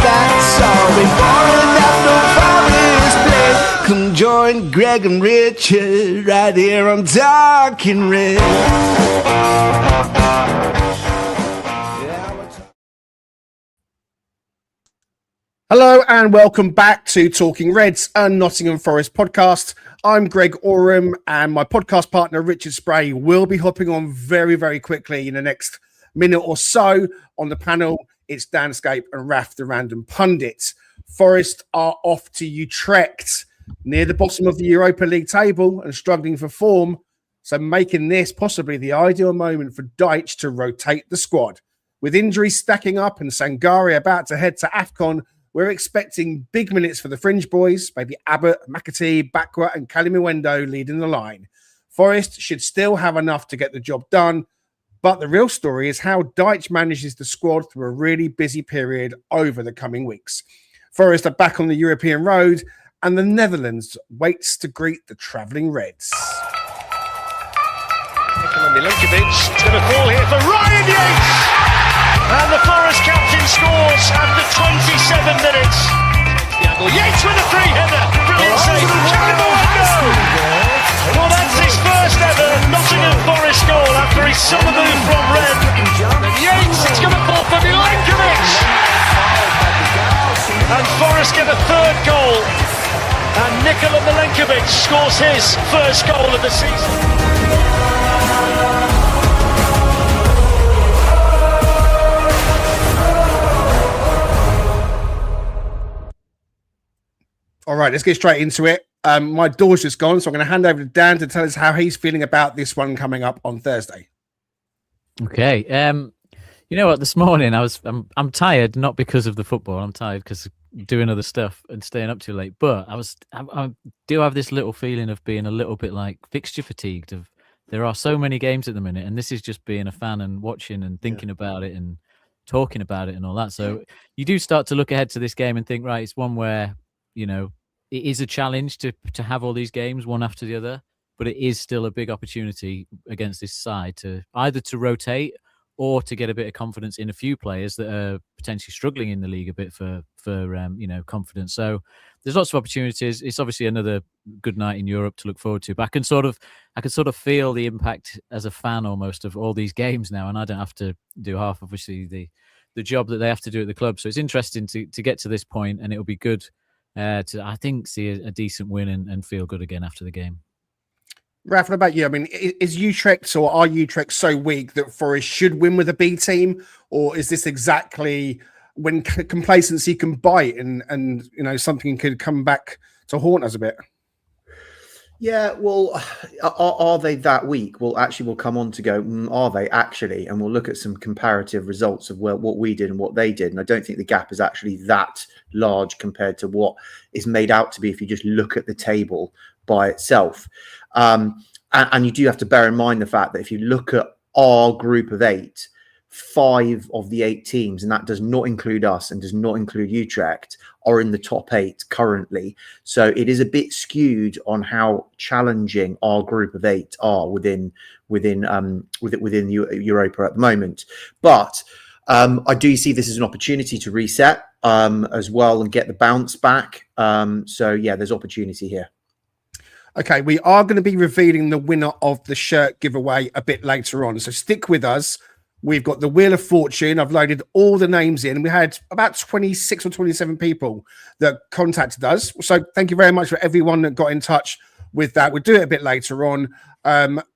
that's all. Before the Forest play, come join Greg and Richard right here on Talking Red. Hello and welcome back to Talking Reds, a Nottingham Forest podcast. I'm Greg Oram and my podcast partner Richard Spray will be hopping on very, very quickly in the next minute or so. On the panel, it's Danscape and Raf, the Random Pundit. Forest are off to Utrecht, near the bottom of the Europa League table and struggling for form, so making this possibly the ideal moment for Dyche to rotate the squad. With injuries stacking up and Sangaré about to head to AFCON, we're expecting big minutes for the fringe boys, maybe Abbott, McAtee, Bakwa and Kalimuendo leading the line. Forest should still have enough to get the job done, but the real story is how Dyche manages the squad through a really busy period over the coming weeks. Forest are back on the European road and the Netherlands waits to greet the travelling Reds. Milinkovic is going to fall here for Ryan Yates! And the Forest captain scores after 27 minutes. Yates with a free header. Brilliant save. Kalimuendo! Well, that's his first ever Nottingham Forest goal after his summer move from Red. And Yates, it's going to fall for Milinkovic! And Forest get a third goal. And Nikola Milinkovic scores his first goal of the season. All right, let's get straight into it. My door's just gone, so I'm going to hand over to Dan to tell us how he's feeling about this one coming up on Thursday. Okay. You know what? This morning I'm tired, not because of the football. I'm tired because doing other stuff and staying up too late. But I do have this little feeling of being a little bit like fixture fatigued. There are so many games at the minute, and this is just being a fan and watching and thinking about it and talking about it and all that. So you do start to look ahead to this game and think, right, it's one where, you know, it is a challenge to have all these games one after the other, but it is still a big opportunity against this side to either to rotate or to get a bit of confidence in a few players that are potentially struggling in the league a bit for confidence. So there's lots of opportunities. It's obviously another good night in Europe to look forward to. But I can sort of feel the impact as a fan almost of all these games now, and I don't have to do half, obviously, the job that they have to do at the club. So it's interesting to get to this point, and it'll be good to, I think, see a decent win and feel good again after the game. Raf, what about you? I mean, is Utrecht or are Utrecht so weak that Forest should win with a B team? Or is this exactly when complacency can bite and you know, something could come back to haunt us a bit? Yeah, well, are they that weak? Well, actually, we'll come on to go, are they actually? And we'll look at some comparative results of what we did and what they did. And I don't think the gap is actually that large compared to what is made out to be if you just look at the table by itself. And you do have to bear in mind the fact that if you look at our group of 8, 5 of the 8 teams, and that does not include us and does not include Utrecht, are in the top 8 currently. So it is a bit skewed on how challenging our group of 8 are within Europa at the moment. But I do see this as an opportunity to reset as well and get the bounce back. So yeah, there's opportunity here. Okay, we are going to be revealing the winner of the shirt giveaway a bit later on. So stick with us. We've got the Wheel of Fortune. I've loaded all the names in. We had about 26 or 27 people that contacted us. So thank you very much for everyone that got in touch with that. We'll do it a bit later on.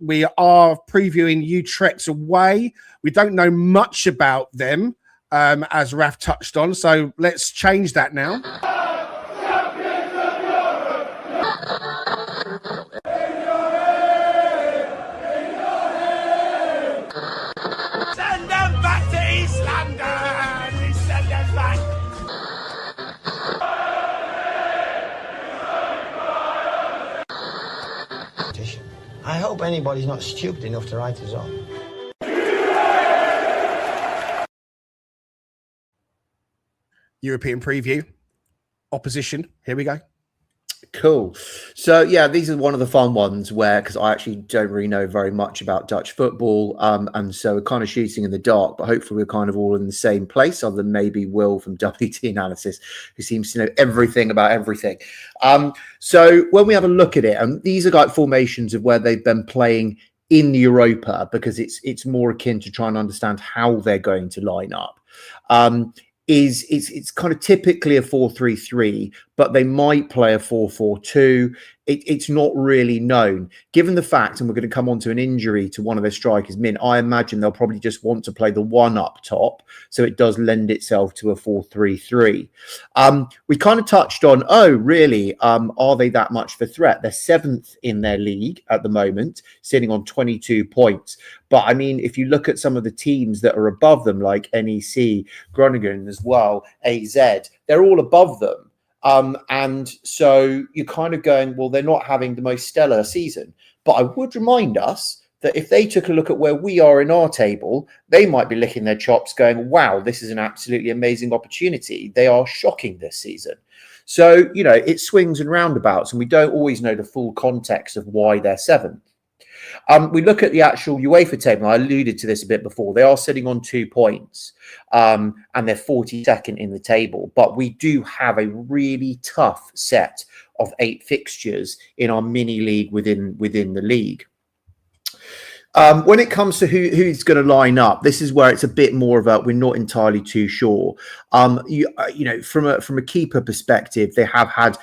We are previewing Utrecht away. We don't know much about them, as Raf touched on. So let's change that now. I hope anybody's not stupid enough to write us off. European preview. Opposition. Here we go. Cool. So yeah, these are one of the fun ones where, because I actually don't really know very much about Dutch football, and so we're kind of shooting in the dark, but hopefully we're kind of all in the same place, other than maybe Will from WT Analysis, who seems to know everything about everything. So when we have a look at it, and these are like formations of where they've been playing in Europa, because it's more akin to trying to understand how they're going to line up. It's kind of typically a 4-3-3, but they might play a 4-4-2. It's not really known. Given the fact, and we're going to come on to an injury to one of their strikers, Min, I imagine they'll probably just want to play the one up top, so it does lend itself to a 4-3-3. We kind of touched on, are they that much of a threat? They're 7th in their league at the moment, sitting on 22 points. But I mean, if you look at some of the teams that are above them, like NEC, Groningen as well, AZ, they're all above them. And so you're kind of going, well, they're not having the most stellar season. But I would remind us that if they took a look at where we are in our table, they might be licking their chops going, wow, this is an absolutely amazing opportunity. They are shocking this season. So, you know, it swings and roundabouts, and we don't always know the full context of why they're 7th. We look at the actual UEFA table. I alluded to this a bit before. They are sitting on 2 points, and they're 42nd in the table. But we do have a really tough set of 8 fixtures in our mini league within the league. When it comes to who's going to line up, this is where it's a bit more of a, we're not entirely too sure. You know, from a keeper perspective, they have had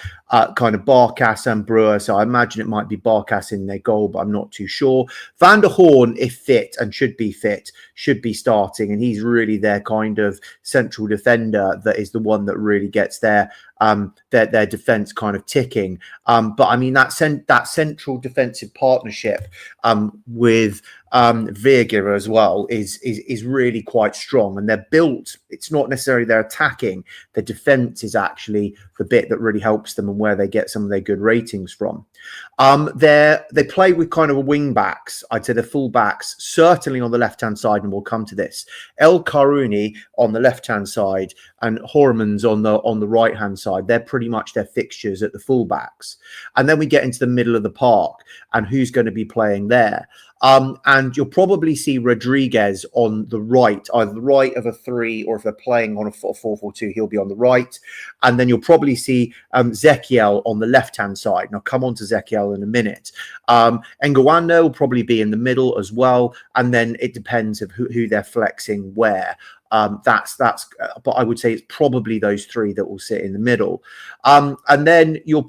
kind of Barkas and Brewer, so I imagine it might be Barkas in their goal, but I'm not too sure. Van der Horn, if fit and should be fit, should be starting, and he's really their kind of central defender that is the one that really gets their defense kind of ticking. But I mean, that central defensive partnership with Virgier as well is really quite strong, and they're built. It's not necessarily their attacking. The defense is actually the bit that really helps them and where they get some of their good ratings from. They play with kind of a wing backs. I'd say the full backs, certainly on the left-hand side, and we'll come to this. El Karouni on the left-hand side and Hormans on the right-hand side. They're pretty much their fixtures at the full backs. And then we get into the middle of the park and who's going to be playing there. And you'll probably see Rodriguez on the right, either the right of a 3, or if they're playing on a 4-4-2, he'll be on the right. And then you'll probably see Zekiel on the left-hand side. And I'll come on to Zekiel in a minute. Ngawanda will probably be in the middle as well. And then it depends of who they're flexing where. But I would say it's probably those 3 that will sit in the middle. And then we'll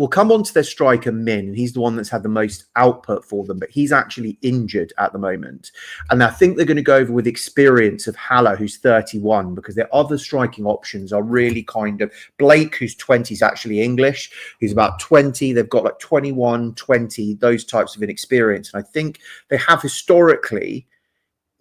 come on to their striker, Min. He's the one that's had the most output for them, but he's actually injured at the moment. And I think they're going to go over with experience of Haller, who's 31, because their other striking options are really kind of Blake, who's 20, is actually English, who's about 20. They've got like 21, 20, those types of inexperience. And I think they have historically,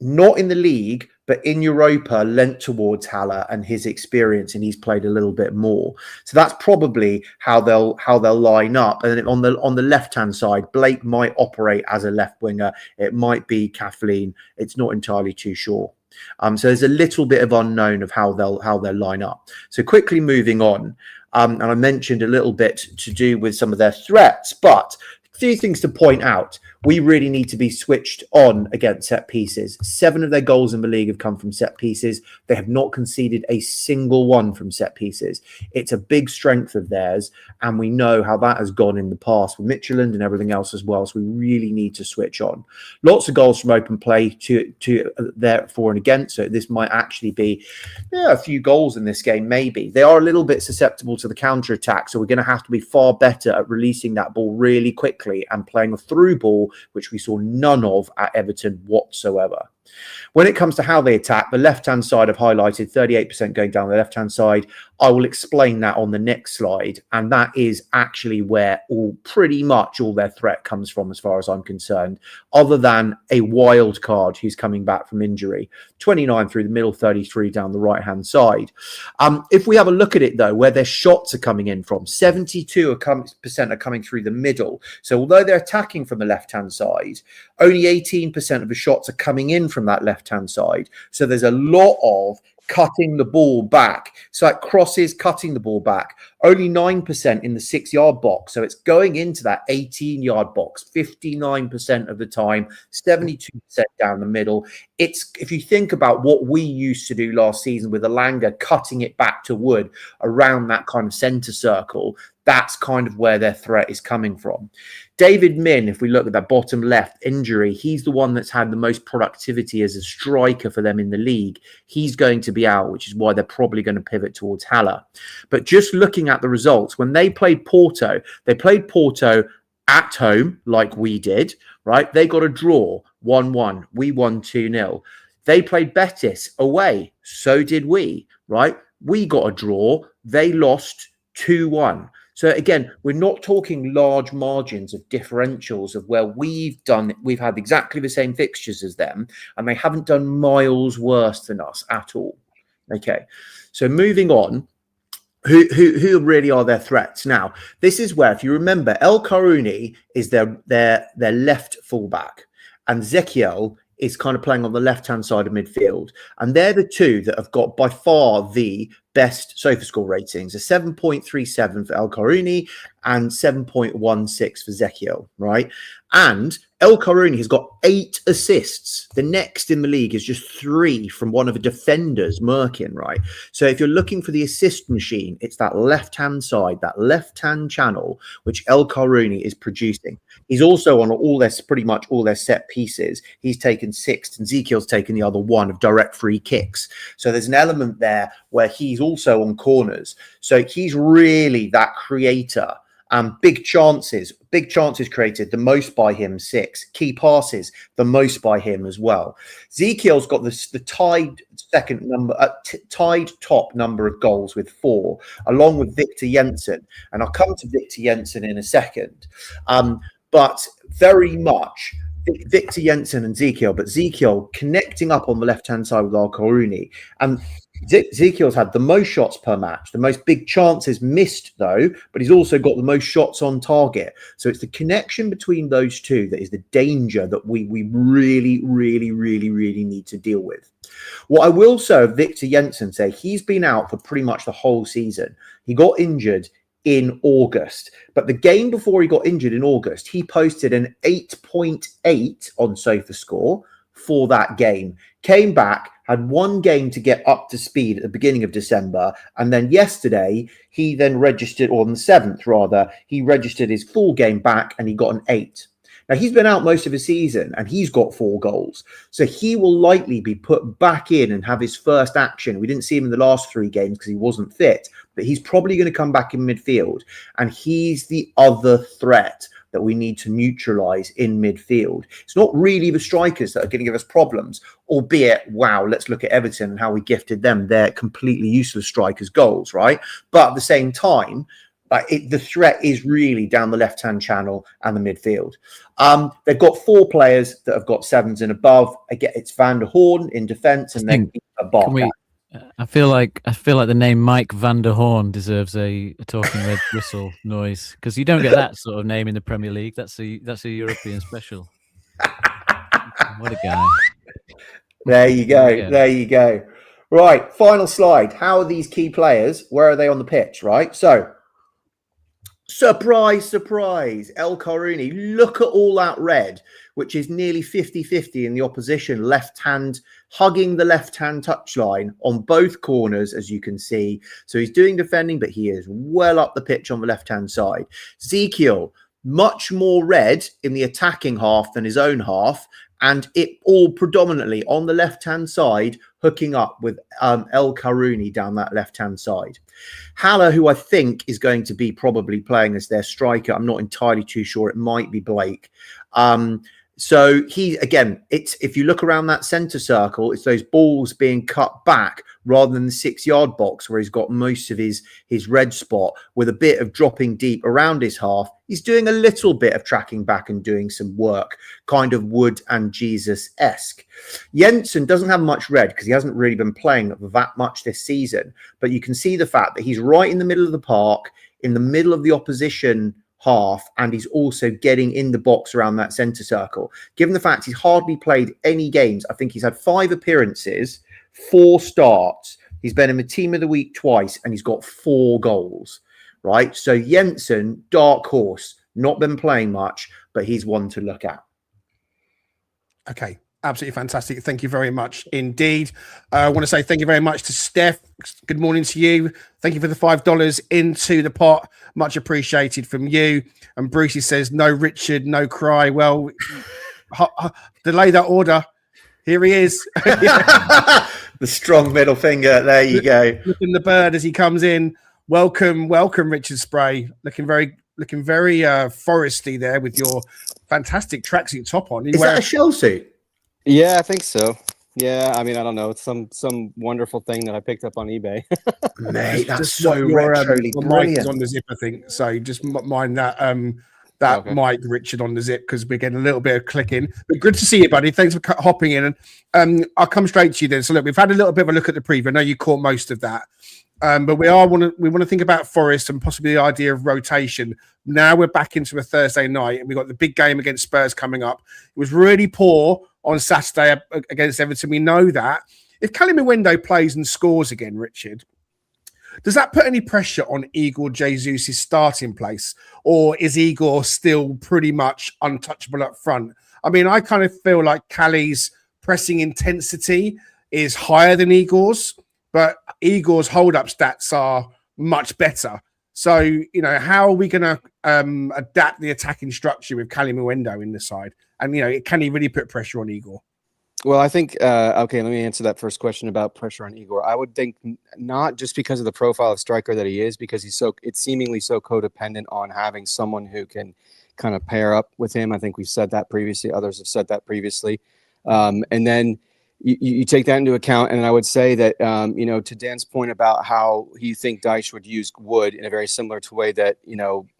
not in the league, but in Europa, lent towards Haller and his experience, and he's played a little bit more. So that's probably how they'll line up. And then on the left-hand side, Blake might operate as a left winger. It might be Kathleen. It's not entirely too sure. So there's a little bit of unknown of how they'll line up. So quickly moving on, and I mentioned a little bit to do with some of their threats, but a few things to point out. We really need to be switched on against set pieces. 7 of their goals in the league have come from set pieces. They have not conceded a single one from set pieces. It's a big strength of theirs, and we know how that has gone in the past with Midtjylland and everything else as well. So we really need to switch on. Lots of goals from open play to there for and against. So this might actually be a few goals in this game, maybe. They are a little bit susceptible to the counter-attack, so we're going to have to be far better at releasing that ball really quickly and playing a through ball, which we saw none of at Everton whatsoever. When it comes to how they attack, the left-hand side I've highlighted, 38% going down the left-hand side. I will explain that on the next slide, and that is actually where pretty much all their threat comes from as far as I'm concerned, other than a wild card who's coming back from injury. 29 through the middle, 33 down the right-hand side. If we have a look at it, though, where their shots are coming in from, 72% are coming through the middle. So although they're attacking from the left-hand side, only 18% of the shots are coming in from that left-hand side. So there's a lot of cutting the ball back. So like crosses, cutting the ball back. Only 9% in the 6-yard box. So it's going into that 18-yard box 59% of the time, 72% down the middle. It's, if you think about what we used to do last season with Alanga, cutting it back to Wood around that kind of centre circle, that's kind of where their threat is coming from. David Min, if we look at that bottom left injury, he's the one that's had the most productivity as a striker for them in the league. He's going to be out, which is why they're probably going to pivot towards Haller. But just looking at the results, when they played Porto at home like we did, right? They got a draw, 1-1. We won 2-0. They played Betis away. So did we, right? We got a draw. They lost 2-1. So again, we're not talking large margins of differentials of where we've had exactly the same fixtures as them, and they haven't done miles worse than us at all. Okay, so moving on, who really are their threats? Now, this is where, if you remember, El Karouni is their left fullback, and Zekiel is kind of playing on the left-hand side of midfield. And they're the two that have got by far the best SofaScore ratings, a 7.37 for El Karouni and 7.16 for Zekiel, right? And El Karouni has got 8 assists. The next in the league is just 3 from one of the defenders, Merkin, right? So if you're looking for the assist machine, it's that left-hand side, that left-hand channel, which El Karouni is producing. He's also on pretty much all their set pieces. He's taken 6 and Zekiel's taken the other 1 of direct free kicks. So there's an element there where he's also on corners. So he's really that creator. Big chances created, the most by him, 6. Key passes, the most by him as well. Zekiel's got the tied top number of goals with 4, along with Victor Jensen. And I'll come to Victor Jensen in a second. But very much Victor Jensen and Zekiel, but Zekiel connecting up on the left-hand side with Al Karouni. And Zekiel's had the most shots per match, the most big chances missed, though, but he's also got the most shots on target. So it's the connection between those two that is the danger that we really, really, really, really need to deal with. What I will say of Victor Jensen, he's been out for pretty much the whole season. He got injured in August, but the game before he got injured in August, he posted an 8.8 on SofaScore for that game. Came back, had 1 game to get up to speed at the beginning of December, and then yesterday he then registered, or on the 7th rather, he registered his full game back and he got an 8. Now, he's been out most of the season and he's got 4 goals. So he will likely be put back in and have his first action. We didn't see him in the last 3 games because he wasn't fit, but he's probably going to come back in midfield. And he's the other threat that we need to neutralise in midfield. It's not really the strikers that are going to give us problems, albeit, wow, let's look at Everton and how we gifted them their completely useless strikers' goals, right? But at the same time, the threat is really down the left-hand channel and the midfield. They've got 4 players that have got 7s and above. Again, it's Van der Horn in defence and then Bakwa. I feel like the name Mike Van der Horn deserves a talking red whistle noise, because you don't get that sort of name in the Premier League. That's a European special. What a guy! There you go. There you go. Right, final slide. How are these key players? Where are they on the pitch? Right, so. Surprise, surprise, El Karouni. Look at all that red, which is nearly 50-50 in the opposition left hand, hugging the left-hand touchline on both corners, as you can see. So he's doing defending, but he is well up the pitch on the left-hand side. Zekiel, much more red in the attacking half than his own half, and it all predominantly on the left-hand side, hooking up with El Karouni down that left-hand side. Haller, who I think is going to be probably playing as their striker. I'm not entirely too sure. It might be Blake. So he, again, it's, if you look around that centre circle, it's those balls being cut back rather than the 6-yard box where he's got most of his red spot, with a bit of dropping deep around his half. He's doing a little bit of tracking back and doing some work, kind of Wood and Jesus-esque. Jensen doesn't have much red because he hasn't really been playing that much this season, but you can see the fact that he's right in the middle of the park, in the middle of the opposition half, and he's also getting in the box around that centre circle. Given the fact he's hardly played any games, I think he's had 5 appearances, 4 starts, He's been in the team of the week twice, and he's got 4 goals, right? So Jensen, dark horse, not been playing much, but he's one to look at. Okay. Absolutely fantastic. Thank you very much indeed. I want to say thank you very much to Steph. Good morning to you. Thank you for the $5 into the pot. Much appreciated from you. And Brucey says, no Richard, no cry. Well, delay that order. Here he is. The strong middle finger. There you go. Looking the bird as he comes in. Welcome, Richard Spray. Looking very foresty there with your fantastic tracksuit top on. Is that a shell suit? Yeah, I think so. Yeah, I mean, I don't know. It's some wonderful thing that I picked up on eBay. Mate, that's just so retroly brilliant. Mic is on the zip, I think. So just mind that Okay. mic, Richard, on the zip, because we're getting a little bit of clicking. But good to see you, buddy. Thanks for hopping in. And I'll come straight to you then. So look, we've had a little bit of a look at the preview. I know you caught most of that. But we want to think about Forest and possibly the idea of rotation. Now we're back into a Thursday night, and we've got the big game against Spurs coming up. It was really poor on Saturday against Everton. We know that. If Kalimuendo plays and scores again, Richard, does that put any pressure on Igor Jesus' starting place? Or is Igor still pretty much untouchable up front? I mean, I kind of feel like Kali's pressing intensity is higher than Igor's, but Igor's hold-up stats are much better. So, how are we going to adapt the attacking structure with Kalimuendo in the side? And, can he really put pressure on Igor? Well, I think, okay, let me answer that first question about pressure on Igor. I would think not just because of the profile of striker that he is, because it's seemingly so codependent on having someone who can kind of pair up with him. I think we've said that previously. Others have said that previously. And then you take that into account. And I would say that, to Dan's point about how you think Dyche would use Wood in a very similar to way that,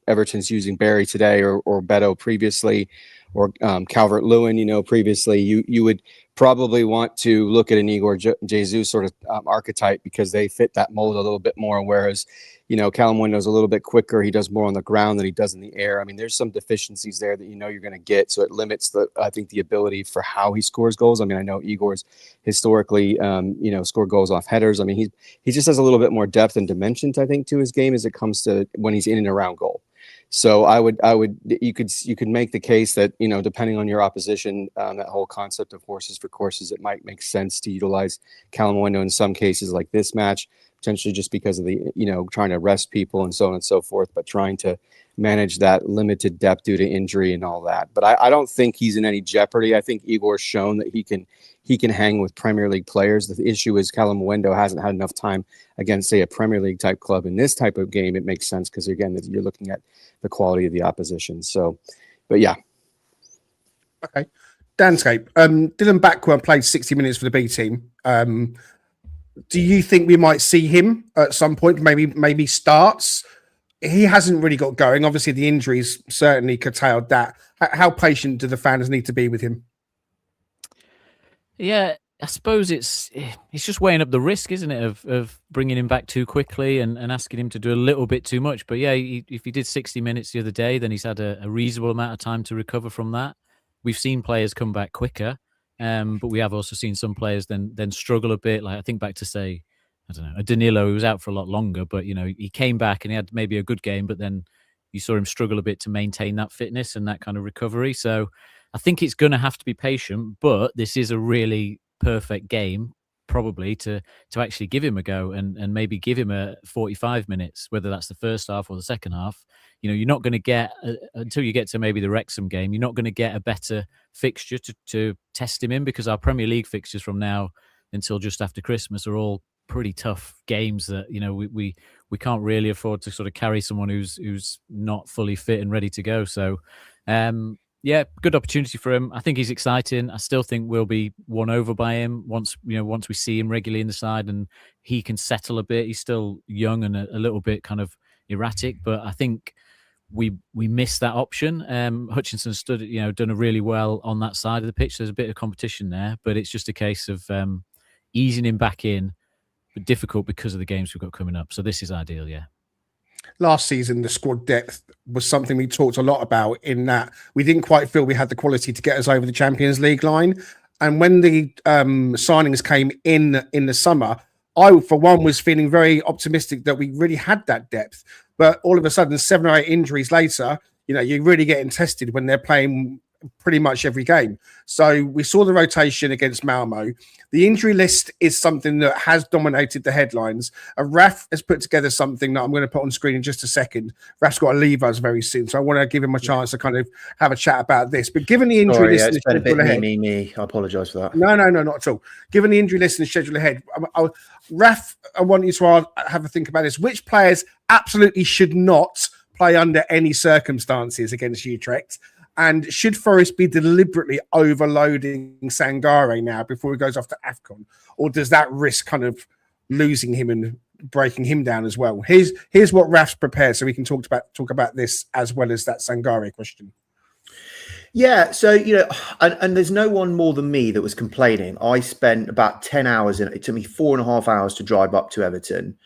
Everton's using Barry today or Beto previously, or Calvert-Lewin, previously, you would probably want to look at an Igor Jesus sort of archetype because they fit that mold a little bit more. Whereas, Kalimuendo is a little bit quicker. He does more on the ground than he does in the air. I mean, there's some deficiencies there that you're going to get. So it limits the ability for how he scores goals. I mean, I know Igor's historically, scored goals off headers. I mean, he just has a little bit more depth and dimension, I think, to his game as it comes to when he's in and around goal. So you could make the case that, depending on your opposition, that whole concept of horses for courses, it might make sense to utilize Kalimuendo in some cases like this match, potentially just because of the, trying to rest people and so on and so forth, but trying to manage that limited depth due to injury and all that. But I don't think he's in any jeopardy. I think Igor's shown that he can hang with Premier League players. The issue is Kalimuendo hasn't had enough time against, say, a Premier League type club. In this type of game, it makes sense because, again, you're looking at the quality of the opposition. So, but yeah. Okay. Danscape. Dylan Bakwa played 60 minutes for the B team. Do you think we might see him at some point? Maybe starts? He hasn't really got going. Obviously, the injuries certainly curtailed that. How patient do the fans need to be with him? Yeah, I suppose it's just weighing up the risk, isn't it, of bringing him back too quickly and asking him to do a little bit too much. But yeah, if he did 60 minutes the other day, then he's had a reasonable amount of time to recover from that. We've seen players come back quicker, but we have also seen some players then struggle a bit. Like I think back to, say, I don't know, a Danilo who was out for a lot longer, but he came back and he had maybe a good game, but then you saw him struggle a bit to maintain that fitness and that kind of recovery. So I think it's going to have to be patient, but this is a really perfect game probably to actually give him a go and maybe give him a 45 minutes, whether that's the first half or the second half. You're not going to get, until you get to maybe the Wrexham game, you're not going to get a better fixture to test him in, because our Premier League fixtures from now until just after Christmas are all pretty tough games that, we can't really afford to sort of carry someone who's not fully fit and ready to go. So, yeah, good opportunity for him. I think he's exciting. I still think we'll be won over by him once we see him regularly in the side and he can settle a bit. He's still young and a little bit kind of erratic, but I think we missed that option. Hutchinson's done a really well on that side of the pitch. There's a bit of competition there, but it's just a case of easing him back in, but difficult because of the games we've got coming up. So this is ideal, yeah. Last season, the squad depth was something we talked a lot about, in that we didn't quite feel we had the quality to get us over the Champions League line. And when the signings came in the summer, I, for one, was feeling very optimistic that we really had that depth. But all of a sudden, 7 or 8 injuries later, you're really getting tested when they're playing pretty much every game. So we saw the rotation against Malmo. The injury list is something that has dominated the headlines. And Raf has put together something that I'm going to put on screen in just a second. Raf's got to leave us very soon, so I want to give him a chance to kind of have a chat about this. But given the injury list and the schedule ahead, me. I apologise for that. No, not at all. Given the injury list and the schedule ahead, Raf, I want you to have a think about this. Which players absolutely should not play under any circumstances against Utrecht? And should Forest be deliberately overloading Sangaré now before he goes off to AFCON? Or does that risk kind of losing him and breaking him down as well? Here's what Raf's prepared so we can talk about this as well as that Sangaré question. Yeah, so, and there's no one more than me that was complaining. I spent about 10 hours in it. It took me 4.5 hours to drive up to Everton.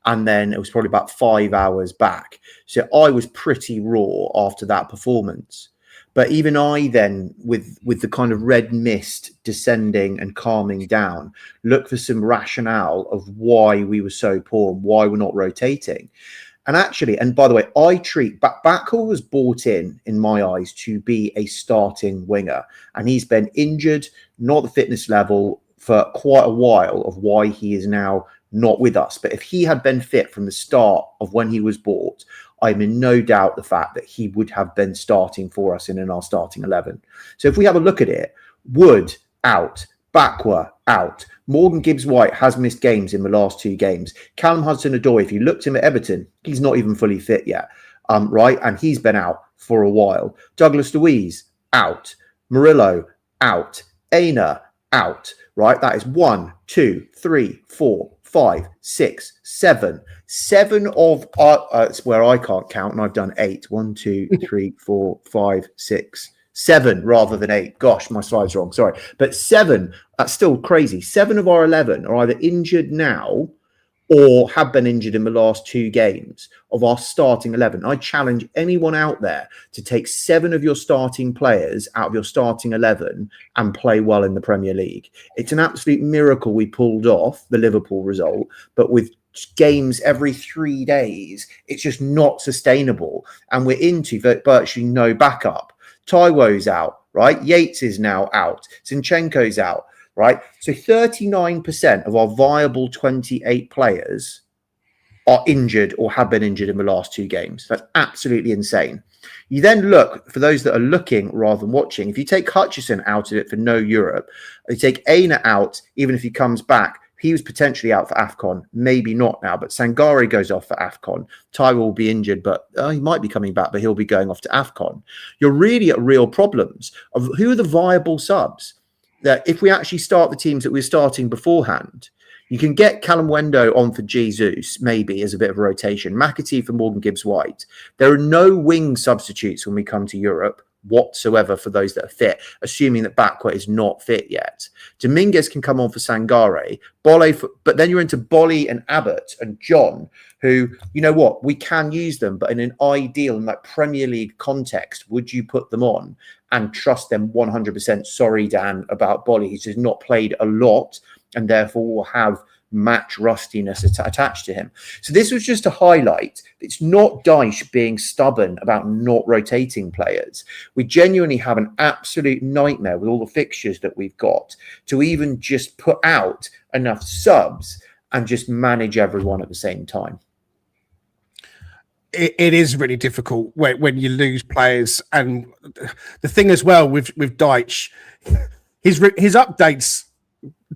And then it was probably about 5 hours back. So I was pretty raw after that performance. But even I then, with the kind of red mist descending and calming down, looked for some rationale of why we were so poor and why we're not rotating. And actually, and by the way, I treat Bakwa was bought in my eyes, to be a starting winger. And he's been injured, not the fitness level for quite a while of why he is now not with us. But if he had been fit from the start of when he was bought, I'm in no doubt the fact that he would have been starting for us in our starting 11. So if we have a look at it, Wood out, Bakwa out. Morgan Gibbs-White has missed games in the last 2 games. Callum Hudson-Odoi, if you looked at him at Everton, he's not even fully fit yet, right? And he's been out for a while. Douglas Luiz out. Murillo out. Aina out, right? That is 1, 2, 3, 4, 5, 6, 7. 7 of it's where I can't count, and I've done 8. 1, 2, 3, 4, 5, 6, 7 rather than 8. Gosh, my slide's wrong. Sorry. But 7, that's still crazy. 7 of our 11 are either injured now or have been injured in the last 2 games of our starting 11. I challenge anyone out there to take 7 of your starting players out of your starting 11 and play well in the Premier League. It's an absolute miracle we pulled off the Liverpool result, but with games every 3 days, it's just not sustainable. And we're into virtually no backup. Taiwo's out, right? Yates is now out. Zinchenko's out. Right, so 39% of our viable 28 players are injured or have been injured in the last 2 games. That's absolutely insane. You then look, for those that are looking rather than watching, if you take Hutchison out of it for no Europe, you take Aina out, even if he comes back, he was potentially out for AFCON, maybe not now, but Sangaré goes off for AFCON. Taiwo will be injured, but he might be coming back, but he'll be going off to AFCON. You're really at real problems of who are the viable subs. That if we actually start the teams that we're starting beforehand, you can get Kalimuendo on for Jesus, maybe as a bit of a rotation. McAtee for Morgan Gibbs-White. There are no wing substitutes when we come to Europe whatsoever for those that are fit, assuming that Bakwa is not fit yet. Dominguez can come on for Sangaré, but then you're into Bolly and Abbott and John, who, you know what, we can use them, but in an ideal, in that Premier League context, would you put them on and trust them 100%? Sorry, Dan, about Bolly. He's just not played a lot and therefore will have match rustiness attached to him. So this was just a highlight. It's not Dyche being stubborn about not rotating players. We genuinely have an absolute nightmare with all the fixtures that we've got to even just put out enough subs and just manage everyone at the same time. It is really difficult when you lose players. And the thing as well with Dyche, his updates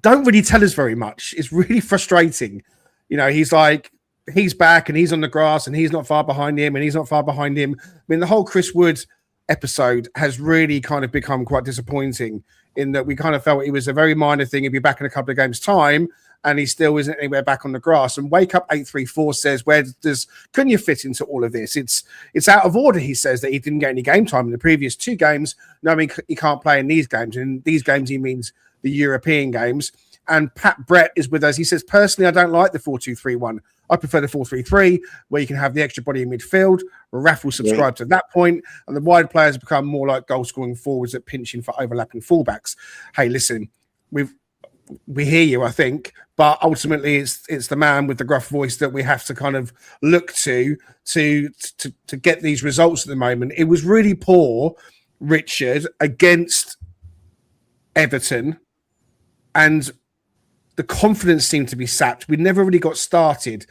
don't really tell us very much. It's really frustrating. He's like, he's back and he's on the grass and he's not far behind him and he's not far behind him. I mean, the whole Chris Wood episode has really kind of become quite disappointing in that we kind of felt it was a very minor thing. He'd be back in a couple of games' time and he still isn't anywhere back on the grass. And Wake Up 834 says, couldn't you fit into all of this? It's out of order, he says, that he didn't get any game time in the previous 2 games, knowing he can't play in these games. And in these games, he means the European games. And Pat Brett is with us. He says, personally, I don't like the 4-2-3-1. I prefer the 4-3-3, where you can have the extra body in midfield. Raf will subscribe to that point, and the wide players become more like goal-scoring forwards that pinch in for overlapping fullbacks. Hey, listen, we hear you, I think, but ultimately it's the man with the gruff voice that we have to kind of look to get these results at the moment. It was really poor, Richard, against Everton, and the confidence seemed to be sapped. We never really got started.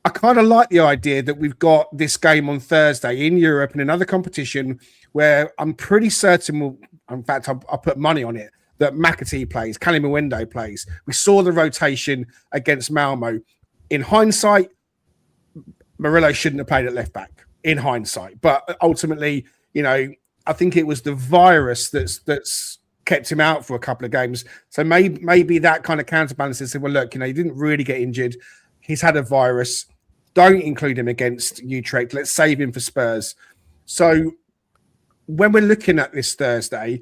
I kind of like the idea that we've got this game on Thursday in Europe and another competition where I'm pretty certain, in fact, I'll put money on it, that McAtee plays, Kalimuendo plays. We saw the rotation against Malmo. In hindsight, Murillo shouldn't have played at left back, in hindsight. But ultimately, I think it was the virus that's kept him out for a couple of games. So maybe that kind of counterbalances. Said, well, look, he didn't really get injured. He's had a virus. Don't include him against Utrecht. Let's save him for Spurs. So when we're looking at this Thursday,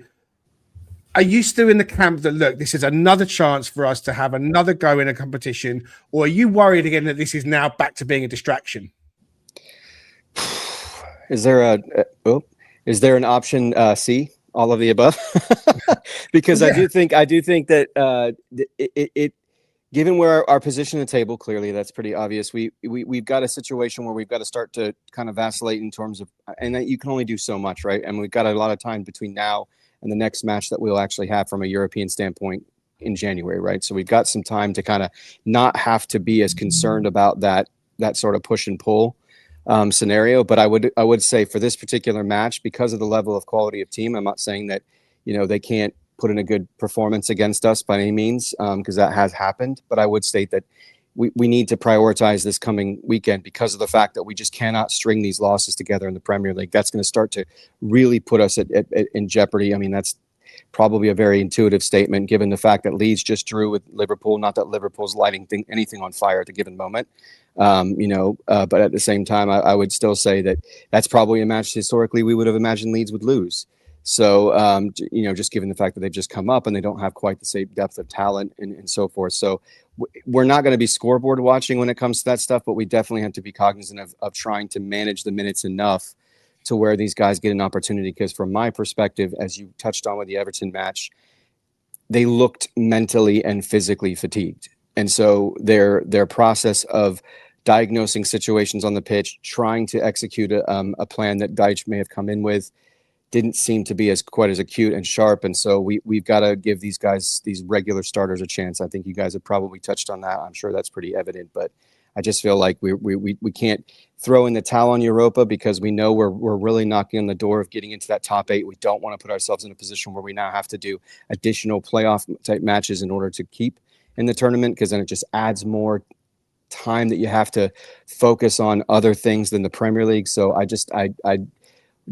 are you still in the camp that, look, this is another chance for us to have another go in a competition? Or are you worried again that this is now back to being a distraction? Is there an option C? All of the above? Because I do think that it given where our position in the table, clearly that's pretty obvious. We've got a situation where we've got to start to kind of vacillate in terms of, and that you can only do so much, right? And we've got a lot of time between now and the next match that we'll actually have from a European standpoint in January, right? So we've got some time to kind of not have to be as concerned about that sort of push and pull scenario. But I would say for this particular match, because of the level of quality of team, I'm not saying that they can't put in a good performance against us by any means, because that has happened. But I would state that we need to prioritize this coming weekend because of the fact that we just cannot string these losses together in the Premier League. That's going to start to really put us in jeopardy. I mean, that's probably a very intuitive statement given the fact that Leeds just drew with Liverpool. Not that Liverpool's lighting anything on fire at the given moment, but at the same time, I would still say that that's probably a match historically we would have imagined Leeds would lose. So, just given the fact that they've just come up and they don't have quite the same depth of talent and so forth. So we're not going to be scoreboard watching when it comes to that stuff, but we definitely have to be cognizant of trying to manage the minutes enough to where these guys get an opportunity. Because from my perspective, as you touched on with the Everton match, they looked mentally and physically fatigued. And so their process of diagnosing situations on the pitch, trying to execute a plan that Dyche may have come in with, didn't seem to be quite as acute and sharp. And so we've got to give these guys, these regular starters, a chance. I think you guys have probably touched on that. I'm sure that's pretty evident, but I just feel like we can't throw in the towel on Europa because we know we're really knocking on the door of getting into that top 8. We don't want to put ourselves in a position where we now have to do additional playoff type matches in order to keep in the tournament, because then it just adds more time that you have to focus on other things than the Premier League. So I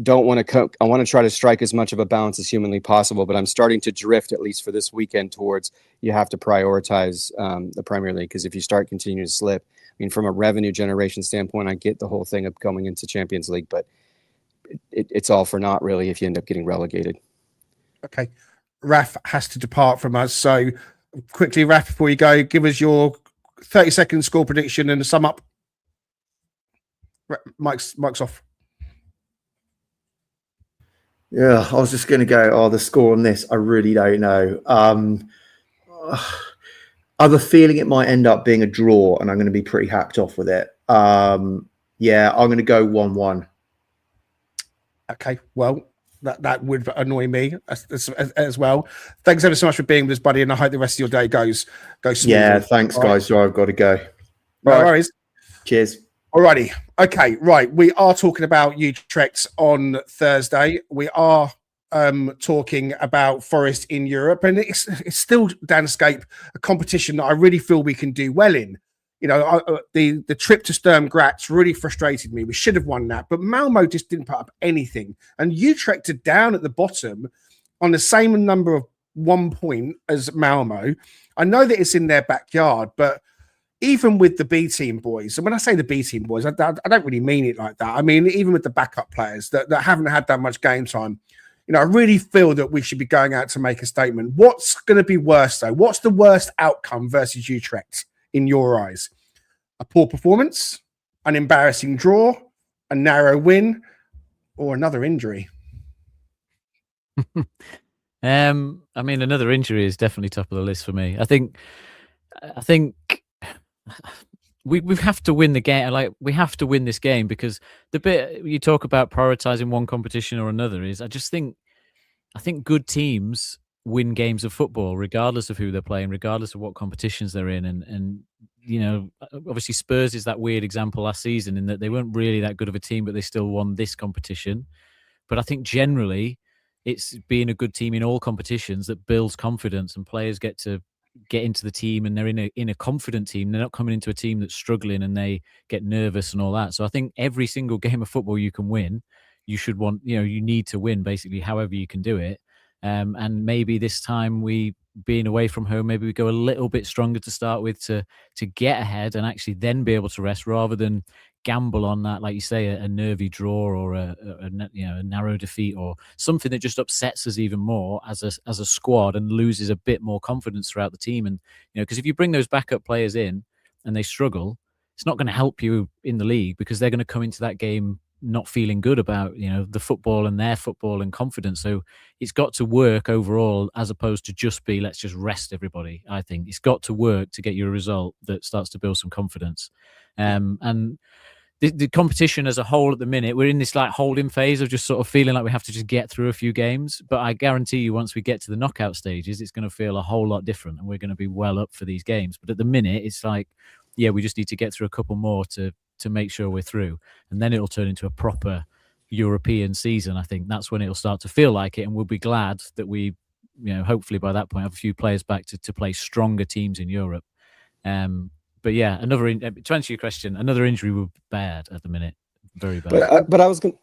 don't want to I want to try to strike as much of a balance as humanly possible, but I'm starting to drift, at least for this weekend, towards you have to prioritize the Premier League, because if you start continuing to slip, I mean, from a revenue generation standpoint, I get the whole thing of going into Champions League, but it's all for naught really if you end up getting relegated. Okay. Raf has to depart from us. So quickly, Raf, before you go, give us your 30-second score prediction and sum up. Mike's off. Yeah, I was just going to go, the score on this, I really don't know. I have a feeling it might end up being a draw, and I'm going to be pretty hacked off with it. Yeah, I'm going to go 1-1. Okay, well, that would annoy me as well. Thanks ever so much for being with us, buddy, and I hope the rest of your day goes smoothly. Yeah, thanks, guys. Sorry, I've got to go. No worries. Cheers. Alrighty. Okay, right. We are talking about Utrecht on Thursday. We are talking about Forest in Europe, and it's still Danscape, a competition that I really feel we can do well in. The trip to Sturm Graz really frustrated me. We should have won that, but Malmo just didn't put up anything. And Utrecht are down at the bottom on the same number of 1 point as Malmo. I know that it's in their backyard, but even with the B team boys, and when I say the B team boys, I don't really mean it like that. I mean, even with the backup players that haven't had that much game time, I really feel that we should be going out to make a statement. What's going to be worse, though? What's the worst outcome versus Utrecht in your eyes? A poor performance, an embarrassing draw, a narrow win, or another injury? I mean, another injury is definitely top of the list for me. I think we have to win the game. Like, we have to win this game, because the bit you talk about prioritizing one competition or another is, I think good teams win games of football regardless of who they're playing, regardless of what competitions they're in. And you know, obviously Spurs is that weird example last season in that they weren't really that good of a team, but they still won this competition. But I think generally it's being a good team in all competitions that builds confidence, and players get into the team, and they're in a confident team. They're not coming into a team that's struggling and they get nervous and all that. So I think every single game of football you can win, you need to win basically however you can do it. And maybe this time, we being away from home, maybe we go a little bit stronger to start with to get ahead and actually then be able to rest, rather than gamble on that, like you say, a nervy draw or a narrow defeat or something that just upsets us even more as a squad and loses a bit more confidence throughout the team. And because if you bring those backup players in and they struggle, it's not going to help you in the league, because they're going to come into that game not feeling good about the football and their football and confidence. So it's got to work overall, as opposed to just be, let's just rest everybody. I think it's got to work to get you a result that starts to build some confidence. And the competition as a whole at the minute, we're in this like holding phase of just sort of feeling like we have to just get through a few games. But I guarantee you, once we get to the knockout stages, it's going to feel a whole lot different, and we're going to be well up for these games. But at the minute, it's like, yeah, we just need to get through a couple more to make sure we're through, and then it'll turn into a proper European season. I think that's when it'll start to feel like it, and we'll be glad that we, hopefully by that point, have a few players back to play stronger teams in Europe. But yeah, to answer your question, another injury would be bad at the minute, very bad. But I was going.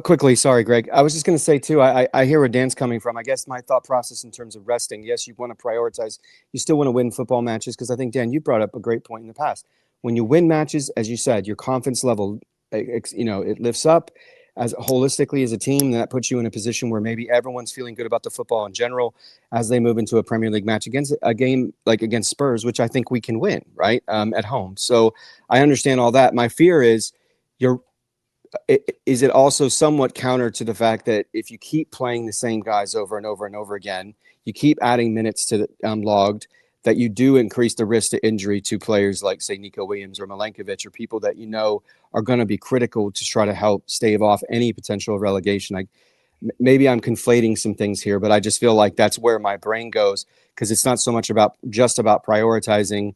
Quickly, sorry, Greg. I was just going to say too. I hear where Dan's coming from. I guess my thought process in terms of resting. Yes, you want to prioritize. You still want to win football matches, because I think, Dan, you brought up a great point in the past. When you win matches, as you said, your confidence level, it lifts up as holistically as a team. That puts you in a position where maybe everyone's feeling good about the football in general as they move into a Premier League match against a game like against Spurs, which I think we can win, right, at home. So I understand all that. My fear is is it also somewhat counter to the fact that if you keep playing the same guys over and over and over again, you keep adding minutes to the logged, that you do increase the risk to injury to players like, say, Nico Williams or Milenkovic, or people that are going to be critical to try to help stave off any potential relegation. Maybe I'm conflating some things here, but I just feel like that's where my brain goes, because it's not so much about prioritizing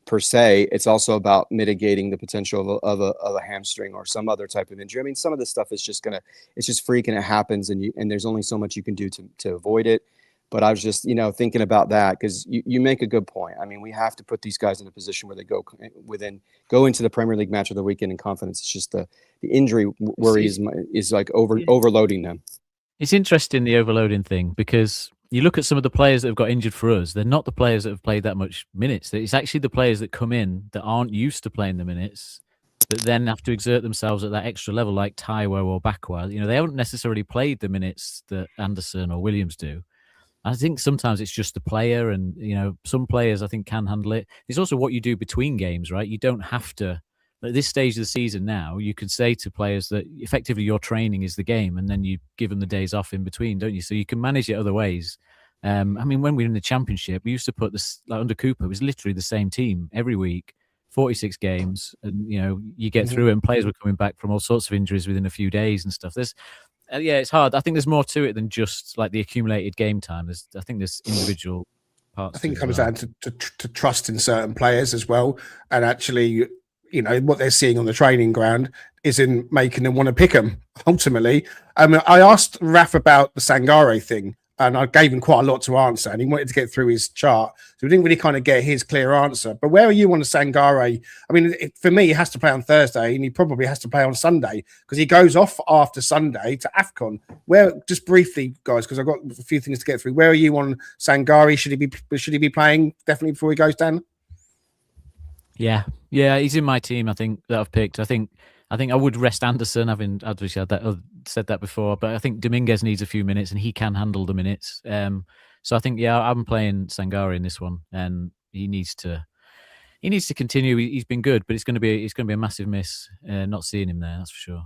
per se. It's also about mitigating the potential of a hamstring or some other type of injury. I mean, some of this stuff is it's just freak, and it happens, and there's only so much you can do to avoid it. But I was just, thinking about that, because you make a good point. I mean, we have to put these guys in a position where they go into the Premier League match of the weekend in confidence. It's just the injury worry is like overloading them. It's interesting, the overloading thing, because you look at some of the players that have got injured for us. They're not the players that have played that much minutes. It's actually the players that come in that aren't used to playing the minutes, that then have to exert themselves at that extra level, like Taiwo or Bakwa. They haven't necessarily played the minutes that Anderson or Williams do. I think sometimes it's just the player, and some players I think can handle it. It's also what you do between games, right? You don't have to, at this stage of the season now, you could say to players that effectively your training is the game, and then you give them the days off in between, don't you? So you can manage it other ways. I mean, when we were in the Championship, we used to put this, like under Cooper, it was literally the same team every week, 46 games, and you get through it, and players were coming back from all sorts of injuries within a few days and stuff. It's hard. I think there's more to it than just like the accumulated game time. I think there's individual parts. I think it comes down to trust in certain players as well, and actually, what they're seeing on the training ground isn't making them want to pick them. Ultimately, I asked Raf about the Sangaré thing, and I gave him quite a lot to answer, and he wanted to get through his chart, so we didn't really kind of get his clear answer. But where are you on the Sangaré? I mean, for me, he has to play on Thursday, and he probably has to play on Sunday, because he goes off after Sunday to AFCON. Just briefly, guys, because I've got a few things to get through. Where are you on Sangaré? Should he be playing definitely before he goes down? Yeah, he's in my team, I think, that I've picked. I think I would rest Anderson, having obviously said that before, but I think Dominguez needs a few minutes, and he can handle the minutes. So I think, I'm playing Sangaré in this one, and he needs to continue. He's been good, but it's going to be a massive miss not seeing him there. That's for sure.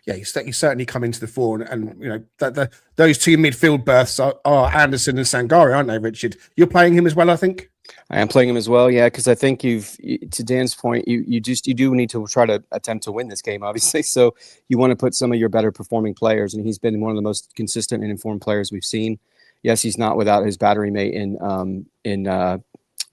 Yeah, he's certainly come into the fore, and you know that those two midfield berths are Anderson and Sangaré, aren't they, Richard? You're playing him as well, I think. I am playing him as well, yeah, because I think to Dan's point, you do need to try to attempt to win this game, obviously. So you want to put some of your better performing players, and he's been one of the most consistent and informed players we've seen. Yes, he's not without his battery mate in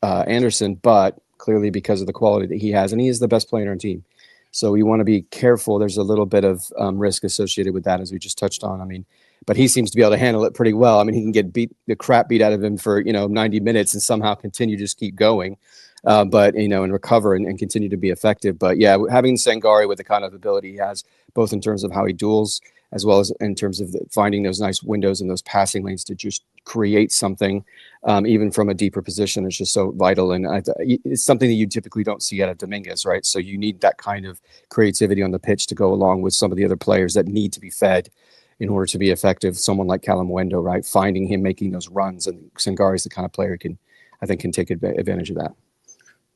Anderson, but clearly because of the quality that he has, and he is the best player on our team. So we want to be careful. There's a little bit of risk associated with that, as we just touched on. I mean, but he seems to be able to handle it pretty well. I mean, he can get the crap beat out of him for 90 minutes and somehow continue to just keep going, but and recover and continue to be effective. But yeah, having Sangaré with the kind of ability he has, both in terms of how he duels as well as in terms of finding those nice windows and those passing lanes to just create something, even from a deeper position, is just so vital. And it's something that you typically don't see out of Dominguez, right? So you need that kind of creativity on the pitch to go along with some of the other players that need to be fed in order to be effective. Someone like Kalimuendo, right? Finding him making those runs, and Sangaré is the kind of player who can take advantage of that.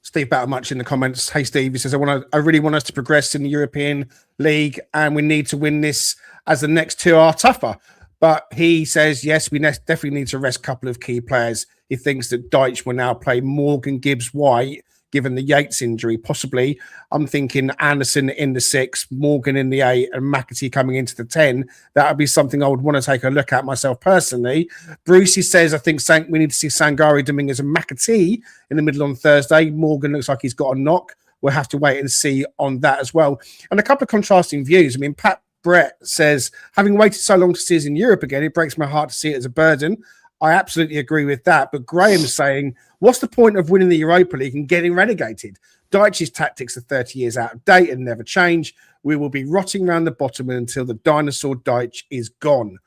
Steve Battermuch in the comments. Hey, Steve, he says, I really want us to progress in the European League, and we need to win this as the next two are tougher. But he says, yes, we definitely need to rest a couple of key players. He thinks that Dyche will now play Morgan, Gibbs, White, given the Yates injury, possibly. I'm thinking Anderson in the 6, Morgan in the 8, and McAtee coming into the 10. That would be something I would want to take a look at myself personally. Brucey says, I think we need to see Sangaré, Dominguez, and McAtee in the middle on Thursday. Morgan looks like he's got a knock. We'll have to wait and see on that as well. And a couple of contrasting views. I mean, Pat Brett says, having waited so long to see us in Europe again, it breaks my heart to see it as a burden. I absolutely agree with that. But Graham's saying, what's the point of winning the Europa League and getting relegated? Dyche's tactics are 30 years out of date and never change. We will be rotting around the bottom until the dinosaur Dyche is gone.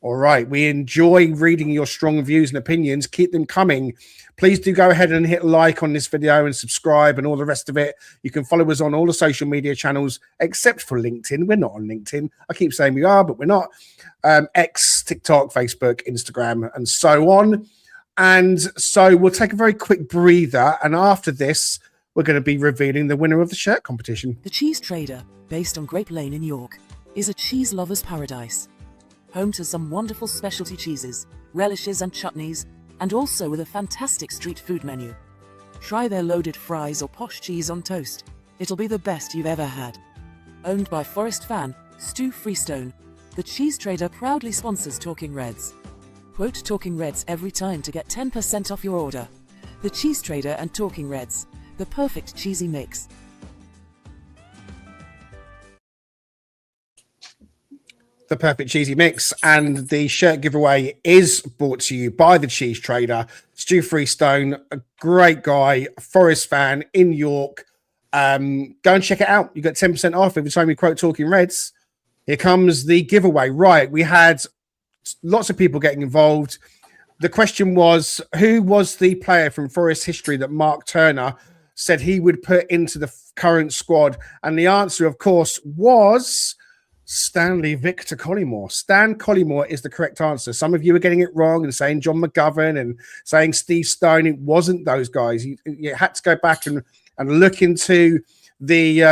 All right. We enjoy reading your strong views and opinions. Keep them coming. Please do go ahead and hit like on this video and subscribe and all the rest of it. You can follow us on all the social media channels except for LinkedIn. We're not on LinkedIn. I keep saying we are, but we're not. X, TikTok, Facebook, Instagram, and so on. And so we'll take a very quick breather. And after this, we're going to be revealing the winner of the shirt competition. The Cheese Trader, based on Grape Lane in York, is a cheese lover's paradise. Home to some wonderful specialty cheeses, relishes and chutneys, and also with a fantastic street food menu. Try their loaded fries or posh cheese on toast. It'll be the best you've ever had. Owned by Forest fan Stu Freestone, the Cheese Trader proudly sponsors Talking Reds. Quote Talking Reds every time to get 10% off your order. The Cheese Trader and Talking Reds, the perfect cheesy mix. The perfect cheesy mix, and the shirt giveaway is brought to you by the Cheese Trader, Stu Freestone, a great guy, a Forest fan in York. Go and check it out. You get 10% off every time you quote Talking Reds. Here comes the giveaway. Right, we had lots of people getting involved. The question was, who was the player from Forest history that Mark Turner said he would put into the current squad? And the answer, of course, was Stanley Victor Collymore. Stan Collymore is the correct answer. Some of you are getting it wrong and saying John McGovern and saying Steve Stone. It wasn't those guys. You had to go back and look into the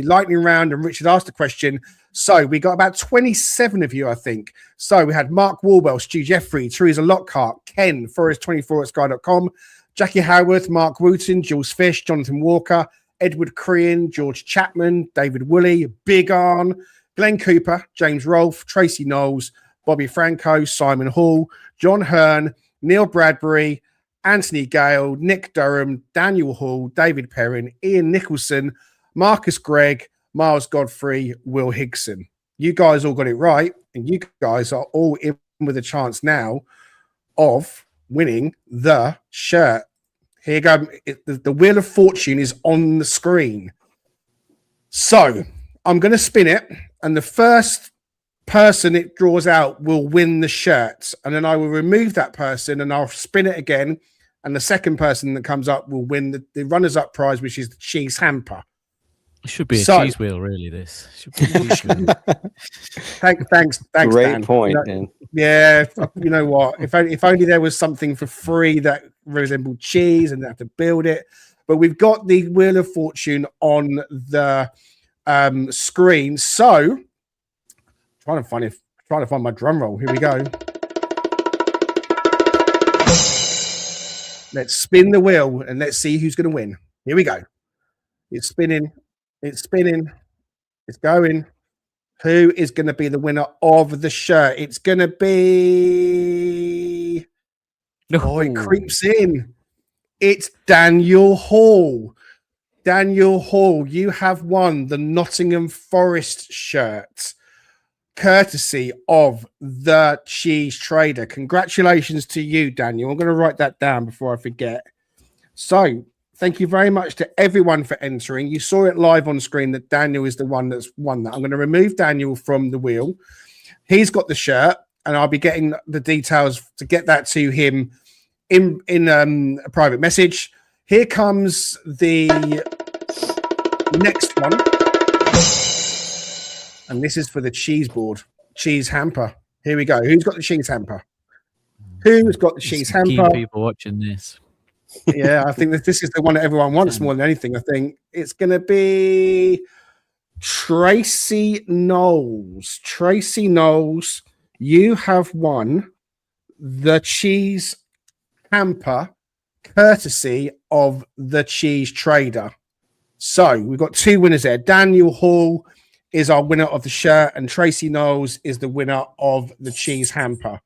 lightning round, and Richard asked the question. So we got about 27 of you, I think. So we had Mark Warwell, Stu Jeffrey, Teresa Lockhart, Ken, Forest24@sky.com, Jackie Howarth, Mark Wooten, Jules Fish, Jonathan Walker, Edward Crean, George Chapman, David Woolley, Big Arn, Glenn Cooper, James Rolfe, Tracy Knowles, Bobby Franco, Simon Hall, John Hearn, Neil Bradbury, Anthony Gale, Nick Durham, Daniel Hall, David Perrin, Ian Nicholson, Marcus Gregg, Miles Godfrey, Will Higson. You guys all got it right, and you guys are all in with a chance now of winning the shirt. Here you go. The Wheel of Fortune is on the screen. So I'm going to spin it, and the first person it draws out will win the shirt. And then I will remove that person, and I'll spin it again. And the second person that comes up will win the runners-up prize, which is the cheese hamper. It should be a cheese wheel, really. This should be a cheese wheel. Thanks. Great Dan. point. Yeah, you know what? If only there was something for free that resembled cheese and they have to build it. But we've got the Wheel of Fortune on the screen. So trying to find my drum roll. Here we go. Let's spin the wheel and let's see who's going to win. Here we go. It's spinning. It's spinning. It's going. Who is going to be the winner of the shirt? It's going to be... Oh, it creeps in. It's Daniel Hall. Daniel Hall, you have won the Nottingham Forest shirt, courtesy of the Cheese Trader. Congratulations to you, Daniel. I'm going to write that down before I forget. So, thank you very much to everyone for entering. You saw it live on screen that Daniel is the one that's won that. I'm going to remove Daniel from the wheel. He's got the shirt, and I'll be getting the details to get that to him in a private message. Here comes the next one. And this is for the cheese board, cheese hamper. Here we go. Who's got the cheese hamper? Who's got the cheese hamper? People watching this. Yeah, I think that this is the one that everyone wants more than anything. I think it's going to be Tracy Knowles. Tracy Knowles, you have won the cheese hamper courtesy of the Cheese Trader. So we've got two winners there. Daniel Hall is our winner of the shirt, and Tracy Knowles is the winner of the cheese hamper.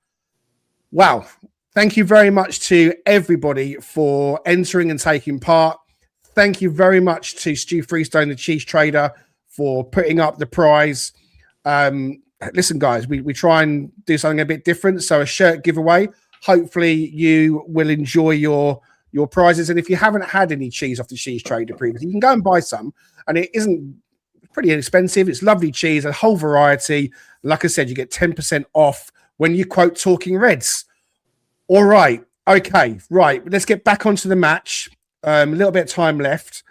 Wow. Thank you very much to everybody for entering and taking part. Thank you very much to Stu Freestone, the Cheese Trader, for putting up the prize. Listen, guys, we try and do something a bit different. So a shirt giveaway. Hopefully you will enjoy your prizes. And if you haven't had any cheese off the Cheese Trader previously, you can go and buy some. And it isn't pretty inexpensive. It's lovely cheese, a whole variety. Like I said, you get 10% off when you quote Talking Reds. All right. Okay. Right. Let's get back onto the match. A little bit of time left.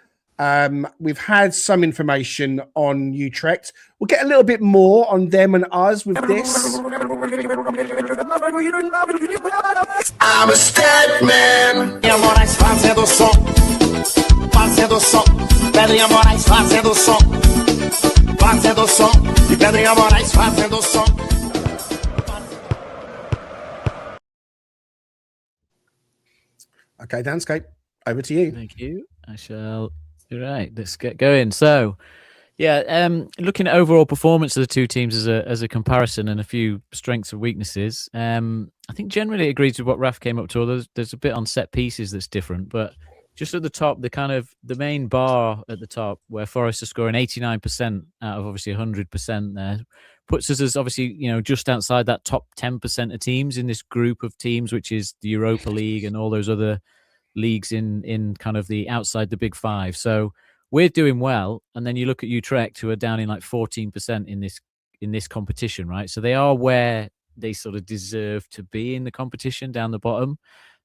We've had some information on Utrecht. We'll get a little bit more on them and us with this. I'm a stat man. Fazendo som, Pedrinha Moraes fazendo som, e Pedrinha Moraes fazendo som. Okay, Danscape, over to you. Thank you. I shall. Right, let's get going. So, yeah, looking at overall performance of the two teams as a comparison and a few strengths and weaknesses, I think generally it agrees with what Raf came up to. There's a bit on set pieces that's different, but just at the top, the main bar at the top where Forest are scoring 89% out of obviously 100% there puts us as obviously, just outside that top 10% of teams in this group of teams, which is the Europa League and all those other leagues in kind of the outside the big five. So we're doing well, and then you look at Utrecht, who are down in like 14% in this competition, right? So they are where they sort of deserve to be in the competition down the bottom.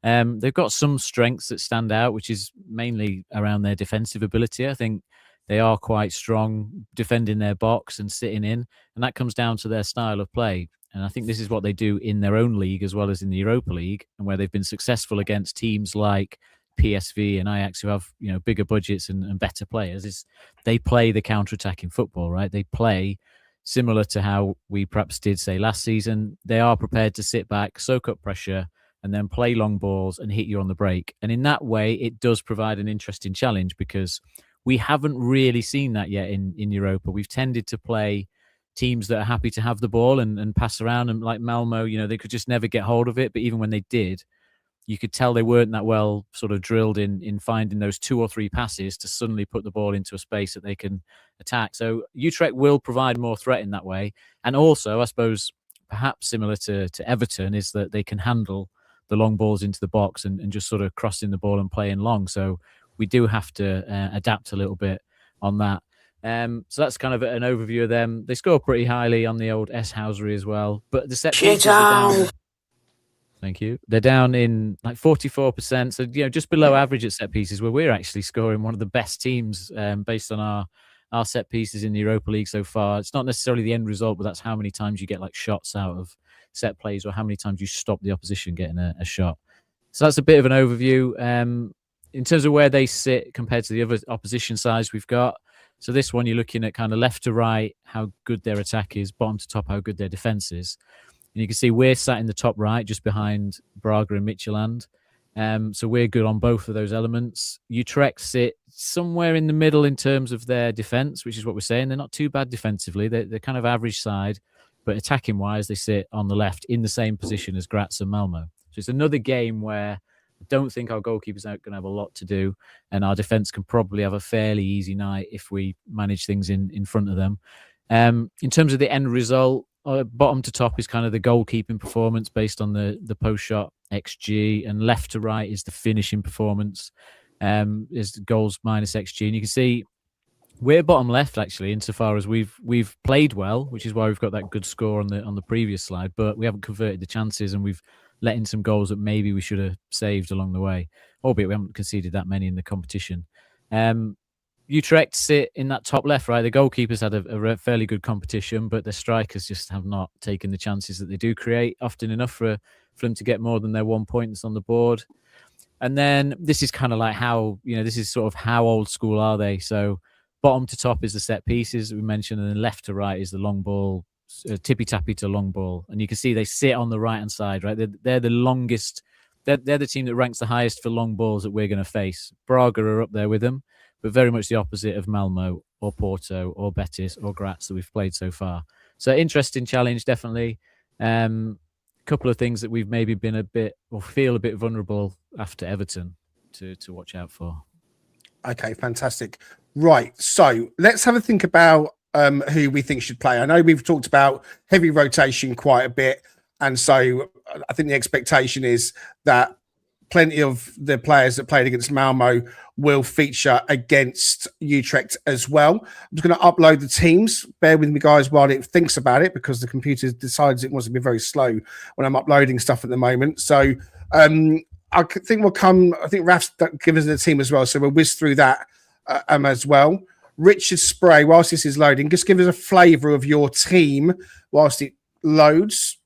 They've got some strengths that stand out, which is mainly around their defensive ability. I think they are quite strong defending their box and sitting in, and that comes down to their style of play. And I think this is what they do in their own league as well as in the Europa League, and where they've been successful against teams like PSV and Ajax, who have bigger budgets and better players. Is they play the counter-attacking football, right? They play similar to how we perhaps did say last season. They are prepared to sit back, soak up pressure, and then play long balls and hit you on the break. And in that way, it does provide an interesting challenge, because we haven't really seen that yet in Europa. We've tended to play teams that are happy to have the ball and pass around, and like Malmo, they could just never get hold of it. But even when they did, you could tell they weren't that well sort of drilled in finding those 2 or 3 passes to suddenly put the ball into a space that they can attack. So Utrecht will provide more threat in that way. And also, I suppose, perhaps similar to Everton, is that they can handle the long balls into the box and just sort of crossing the ball and playing long. So we do have to adapt a little bit on that. So that's kind of an overview of them. They score pretty highly on the old S-Housery as well. But the set pieces are down. Thank you. They're down in like 44%. So, just below average at set pieces, where we're actually scoring one of the best teams based on our set pieces in the Europa League so far. It's not necessarily the end result, but that's how many times you get like shots out of set plays, or how many times you stop the opposition getting a shot. So that's a bit of an overview. In terms of where they sit compared to the other opposition sides we've got, So this one, you're looking at kind of left to right, how good their attack is, bottom to top, how good their defense is. And you can see we're sat in the top right, just behind Braga and Midtjylland. So we're good on both of those elements. Utrecht sit somewhere in the middle in terms of their defense, which is what we're saying. They're not too bad defensively. They're kind of average side, but attacking wise, they sit on the left in the same position as Graz and Malmo. So it's another game where I don't think our goalkeepers are going to have a lot to do, and our defense can probably have a fairly easy night if we manage things in front of them. In terms of the end result, bottom to top is kind of the goalkeeping performance based on the post shot XG, and left to right is the finishing performance, is goals minus XG. And you can see we're bottom left actually, insofar as we've played well, which is why we've got that good score on the previous slide, but we haven't converted the chances, and we've let in some goals that maybe we should have saved along the way, albeit we haven't conceded that many in the competition. Utrecht sit in that top left, right? The goalkeepers had a fairly good competition, but the strikers just have not taken the chances that they do create often enough for them to get more than their 1 point that's on the board. And then this is kind of like how, this is sort of how old school are they? So bottom to top is the set pieces that we mentioned, and then left to right is the long ball, tippy-tappy to long ball. And you can see they sit on the right-hand side, right? They're the longest. They're the team that ranks the highest for long balls that we're going to face. Braga are up there with them, but very much the opposite of Malmo or Porto or Betis or Graz that we've played so far. So interesting challenge, definitely. Couple of things that we've maybe been a bit, or feel a bit vulnerable after Everton to watch out for. Okay, fantastic. Right, so let's have a think about who we think should play. I know we've talked about heavy rotation quite a bit, and so I think the expectation is that plenty of the players that played against Malmo will feature against Utrecht as well. I'm just going to upload the teams. Bear with me, guys, while it thinks about it, because the computer decides it wants to be very slow when I'm uploading stuff at the moment. So I think Raf's given us the team as well, so we'll whiz through that as well. Richard Spray, whilst this is loading, just give us a flavour of your team whilst it loads.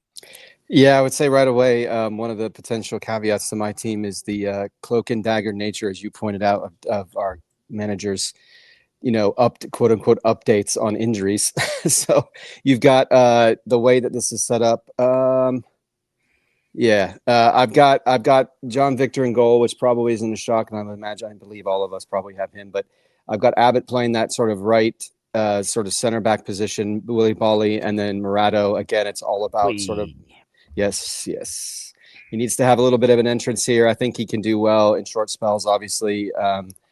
Yeah, I would say right away, one of the potential caveats to my team is the cloak and dagger nature, as you pointed out, of our managers, quote unquote updates on injuries. So you've got the way that this is set up. I've got John Victor in goal, which probably isn't a shock, and I believe all of us probably have him, but I've got Abbott playing that sort of right, sort of center back position, Willy Bolly, and then Murado. Again, it's all about sort of. Yes. He needs to have a little bit of an entrance here. I think he can do well in short spells, obviously.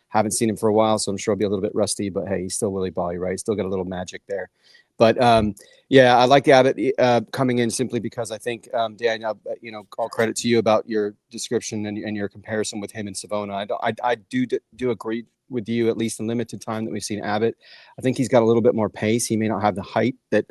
Haven't seen him for a while, so I'm sure he'll be a little bit rusty, but hey, he's still Willy Bolly, right? Still got a little magic there. But I like Abbott coming in simply because I think, Dan, all credit to you about your description and your comparison with him and Savona. I do agree with you, at least in limited time that we've seen Abbott. I think he's got a little bit more pace. He may not have the height that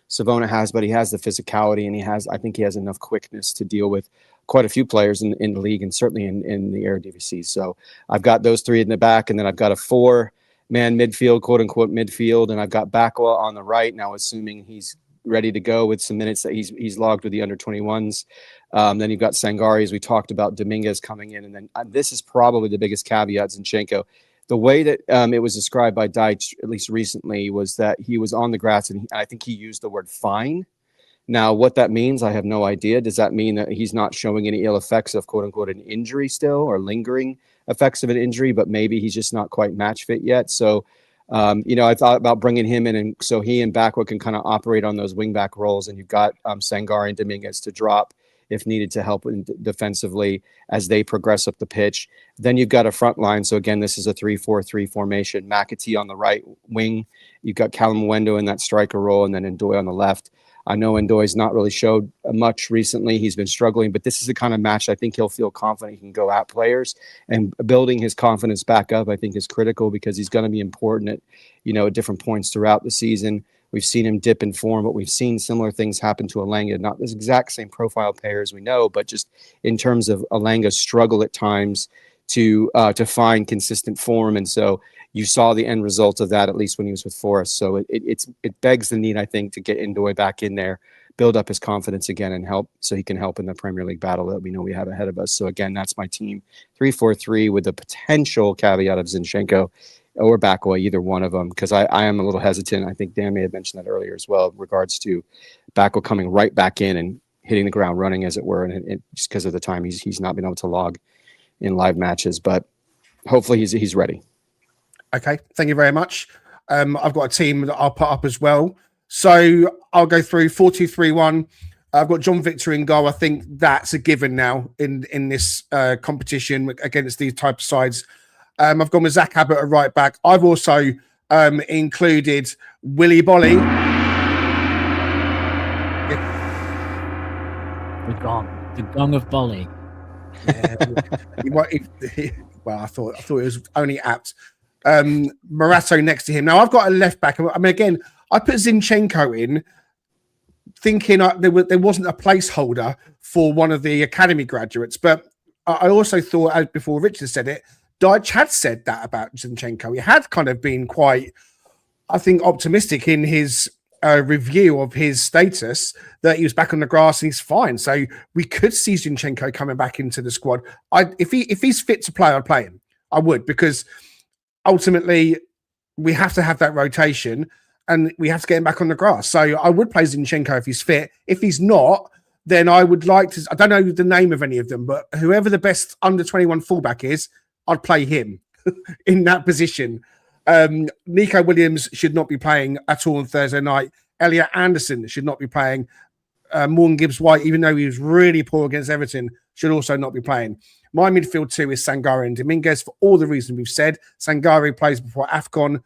Savona has, but he has the physicality, and I think he has enough quickness to deal with quite a few players in the league, and certainly in the Eredivisie. So I've got those three in the back, and then I've got a 4-man midfield, quote unquote midfield, and I've got Bakwa on the right now, assuming he's ready to go with some minutes that he's logged with the under-21s. Then you've got Sangaré, as we talked about, Dominguez coming in, and then this is probably the biggest caveat, Zinchenko. The way that it was described by Dyche, at least recently, was that he was on the grass, and I think he used the word fine. Now, what that means, I have no idea. Does that mean that he's not showing any ill effects of, quote unquote, an injury still, or lingering effects of an injury, but maybe he's just not quite match fit yet? So, I thought about bringing him in, and so he and Bakwa can kind of operate on those wing-back roles, and you've got Sangaré and Dominguez to drop if needed to help defensively as they progress up the pitch. Then you've got a front line. So again, this is a 3-4-3 formation. McAtee on the right wing. You've got Kalimuendo in that striker role, and then Ndoye on the left. I know Ndoye's not really showed much recently. He's been struggling, but this is the kind of match I think he'll feel confident he can go at players, and building his confidence back up, I think, is critical, because he's going to be important at different points throughout the season. We've seen him dip in form, but we've seen similar things happen to Alanga. Not this exact same profile player as we know, but just in terms of Alanga's struggle at times to find consistent form. And so you saw the end result of that, at least when he was with Forest. So it begs the need, I think, to get Ndoye back in there, build up his confidence again, and help so he can help in the Premier League battle that we know we have ahead of us. So again, that's my team, 3-4-3, with the potential caveat of Zinchenko or Bakwa, either one of them, because I am a little hesitant. I think Dan may have mentioned that earlier as well, in regards to Bakwa coming right back in and hitting the ground running, as it were, and just because of the time he's not been able to log in live matches, but hopefully he's ready. Okay, thank you very much. I've got a team that I'll put up as well. So I'll go through 4-2-3-1. I've got John Victor in goal. I think that's a given now in this competition against these type of sides. I've gone with Zach Abbott at right back. I've also included Willy Bolly. The gong of Bolly. Yeah, well, I thought it was only apt. Morato next to him. Now I've got a left back. I mean, again, I put Zinchenko in, thinking there wasn't a placeholder for one of the academy graduates. But I also thought, as before Richard said it, Dyche had said that about Zinchenko. He had kind of been quite, I think, optimistic in his review of his status, that he was back on the grass and he's fine. So we could see Zinchenko coming back into the squad. If he's fit to play, I'd play him. I would, because ultimately we have to have that rotation and we have to get him back on the grass. So I would play Zinchenko if he's fit. If he's not, then I would like to, I don't know the name of any of them, but whoever the best under 21 fullback is, I'd play him in that position. Nico Williams should not be playing at all on Thursday night. Elliot Anderson should not be playing. Morgan Gibbs-White, even though he was really poor against Everton, should also not be playing. My midfield two is Sangaré and Dominguez for all the reasons we've said. Sangaré plays before AFCON.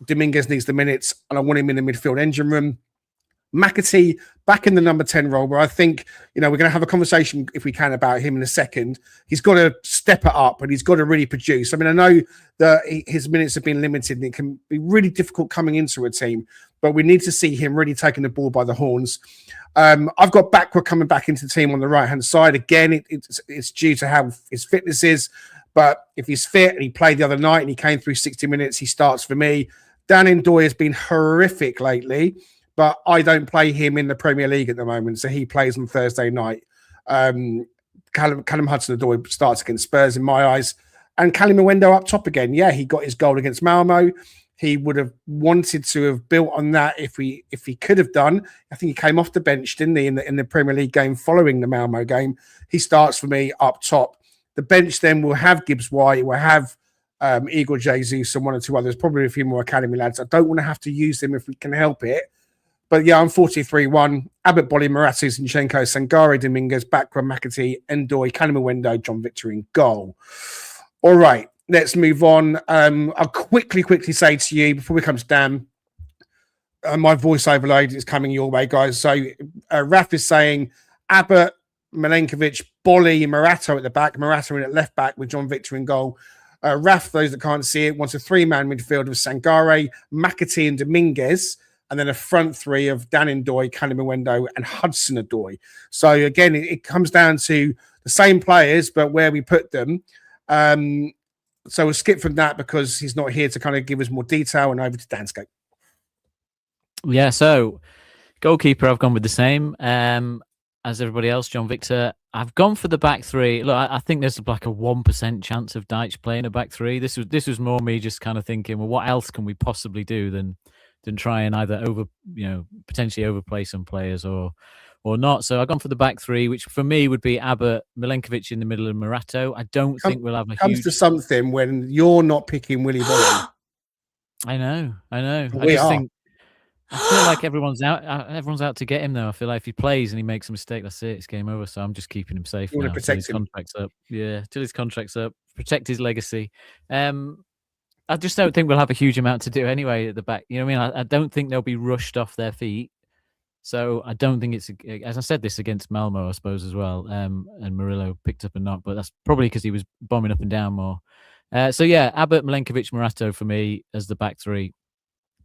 Dominguez needs the minutes, and I want him in the midfield engine room. McAtee back in the number 10 role, where I think, we're going to have a conversation, if we can, about him in a second. He's got to step it up and he's got to really produce. I mean, I know that his minutes have been limited and it can be really difficult coming into a team, but we need to see him really taking the ball by the horns. I've got Bakwa coming back into the team on the right-hand side. Again, it's due to how his fitness is, but if he's fit and he played the other night and he came through 60 minutes, he starts for me. Dan Ndoye has been horrific lately, but I don't play him in the Premier League at the moment, so he plays on Thursday night. Callum Hudson-Odoi starts against Spurs in my eyes. And Kalimuendo up top again. Yeah, he got his goal against Malmo. He would have wanted to have built on that if he could have done. I think he came off the bench, didn't he, in the Premier League game following the Malmo game. He starts for me up top. The bench then will have Gibbs-White, will have Igor Jesus and one or two others, probably a few more academy lads. I don't want to have to use them if we can help it. But yeah, I'm 43-1. Abbott, Bolly, Morato, Zinchenko, Sangaré, Dominguez, Bakwa, McAtee, Ndoye, Kalimuendo, John Victor in goal. All right, let's move on. I'll quickly say to you before we come to Dan, my voice overload is coming your way, guys. So Raf is saying Abbott, Milenkovic, Bolly, Morato at the back, Morato in at left back with John Victor in goal. Raf, those that can't see it, wants a three-man midfield of Sangaré, McAtee and Dominguez, and then a front three of Dan Ndoye, Kalimuendo, and Hudson-Odoi. So again, it comes down to the same players, but where we put them. So we'll skip from that because he's not here to kind of give us more detail, and over to Danscape. Yeah, so goalkeeper, I've gone with the same as everybody else, John Victor. I've gone for the back three. Look, I think there's like a 1% chance of Dyche playing a back three. This was more me just kind of thinking, well, what else can we possibly do than try and either potentially overplay some players or not. So I've gone for the back three, which for me would be Abbott, Milenkovic in the middle, and Morato. I don't think we'll have a comes to something when you're not picking Willy Bolly. I know. I feel like everyone's out to get him though. I feel like if he plays and he makes a mistake, that's it. It's game over. So I'm just keeping him safe now. Protect his contract's up. Yeah, till his contract's up. Protect his legacy. I just don't think we'll have a huge amount to do anyway at the back. You know what I mean? I don't think they'll be rushed off their feet. So I don't think it's, as I said this against Malmo, I suppose, as well. And Murillo picked up a knock, but that's probably because he was bombing up and down more. So yeah, Abbott, Milenkovic, Morato for me as the back three.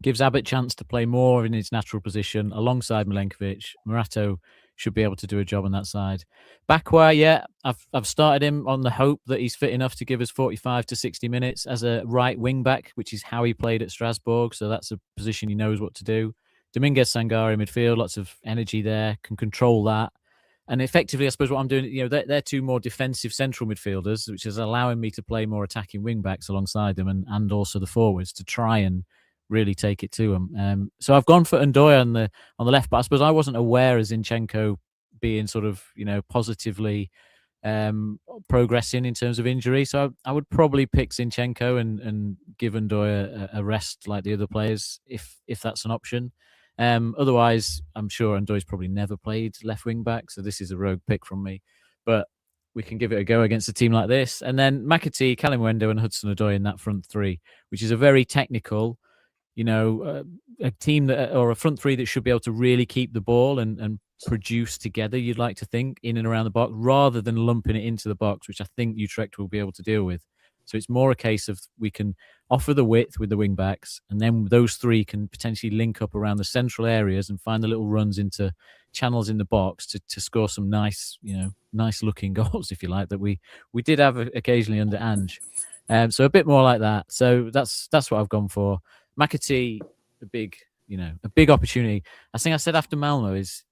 Gives Abbott chance to play more in his natural position alongside Milenkovic. Morato should be able to do a job on that side. Bakwa, yeah, I've started him on the hope that he's fit enough to give us 45 to 60 minutes as a right wing back, which is how he played at Strasbourg. So that's a position he knows what to do. Dominguez, Sangaré midfield, lots of energy there, can control that. And effectively, I suppose what I'm doing, they're two more defensive central midfielders, which is allowing me to play more attacking wing backs alongside them, and also the forwards to try and really take it to them. So I've gone for Ndoye on the left, but I suppose I wasn't aware of Zinchenko being sort of positively progressing in terms of injury. So I would probably pick Zinchenko and give Ndoye a rest like the other players if that's an option. Otherwise, I'm sure Ndoye's probably never played left wing back, so this is a rogue pick from me. But we can give it a go against a team like this. And then McAtee, Kalimuendo, and Hudson-Odoi in that front three, which is a very technical, a team or a front three that should be able to really keep the ball and produce together, you'd like to think, in and around the box, rather than lumping it into the box, which I think Utrecht will be able to deal with. So it's more a case of we can offer the width with the wing backs, and then those three can potentially link up around the central areas and find the little runs into channels in the box to score some nice looking goals, if you like, that we did have occasionally under Ange. So a bit more like that. So that's what I've gone for. McAtee, a big opportunity. I think I said after Malmo is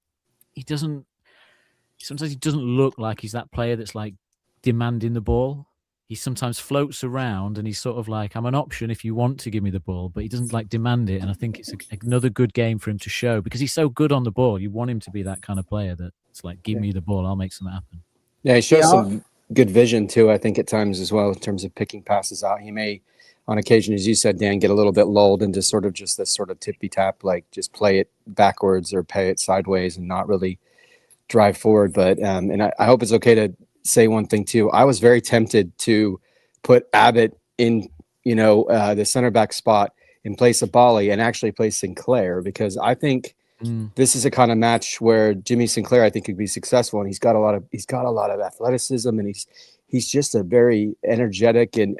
sometimes he doesn't look like he's that player that's like demanding the ball. He sometimes floats around and he's sort of like, I'm an option if you want to give me the ball, but he doesn't like demand it. And I think it's another good game for him to show, because he's so good on the ball. You want him to be that kind of player that's like, give me the ball, I'll make something happen. Yeah, he shows some good vision too, I think, at times as well, in terms of picking passes out. He may, on occasion, as you said, Dan, get a little bit lulled into sort of just this sort of tippy tap, like just play it backwards or play it sideways and not really drive forward. But and I hope it's okay to say one thing too. I was very tempted to put Abbott in, the center back spot in place of Bali and actually play Sinclair, because I think this is a kind of match where Jimmy Sinclair, I think, could be successful, and he's got a lot of athleticism, and he's just a very energetic, and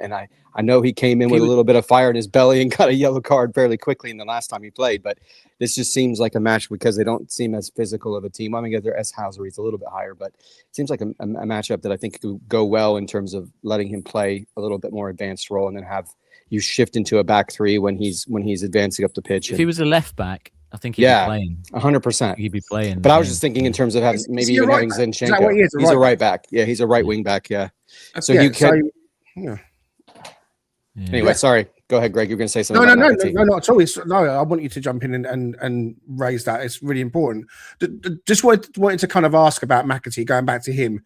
I know he came in with a little bit of fire in his belly and got a yellow card fairly quickly in the last time he played. But this just seems like a match because they don't seem as physical of a team. I mean, their S-Hauser, he's a little bit higher, but it seems like a matchup that I think could go well in terms of letting him play a little bit more advanced role and then have you shift into a back three when he's advancing up the pitch. If he was a left back, I think he'd be playing. 100%. He'd be playing. But I was just thinking in terms of having having Zinchenko. He's a right back. Yeah, he's a right wing back. Yeah. So you can. Anyway, sorry. Go ahead, Greg. You're going to say something. No, not at all. No, I want you to jump in and raise that. It's really important. Just wanted to kind of ask about McAtee, going back to him.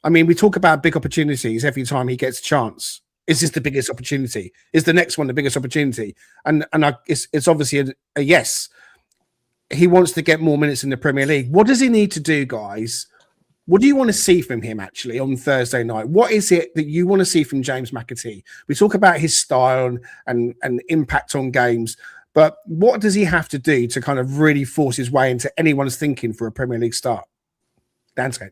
I mean, we talk about big opportunities every time he gets a chance. Is this the biggest opportunity? Is the next one the biggest opportunity? And it's obviously a yes. He wants to get more minutes in the Premier League. What does he need to do, guys? What do you want to see from him actually on Thursday night? What is it that you want to see from James McAtee? We talk about his style and impact on games, but what does he have to do to kind of really force his way into anyone's thinking for a Premier League start? Danscape.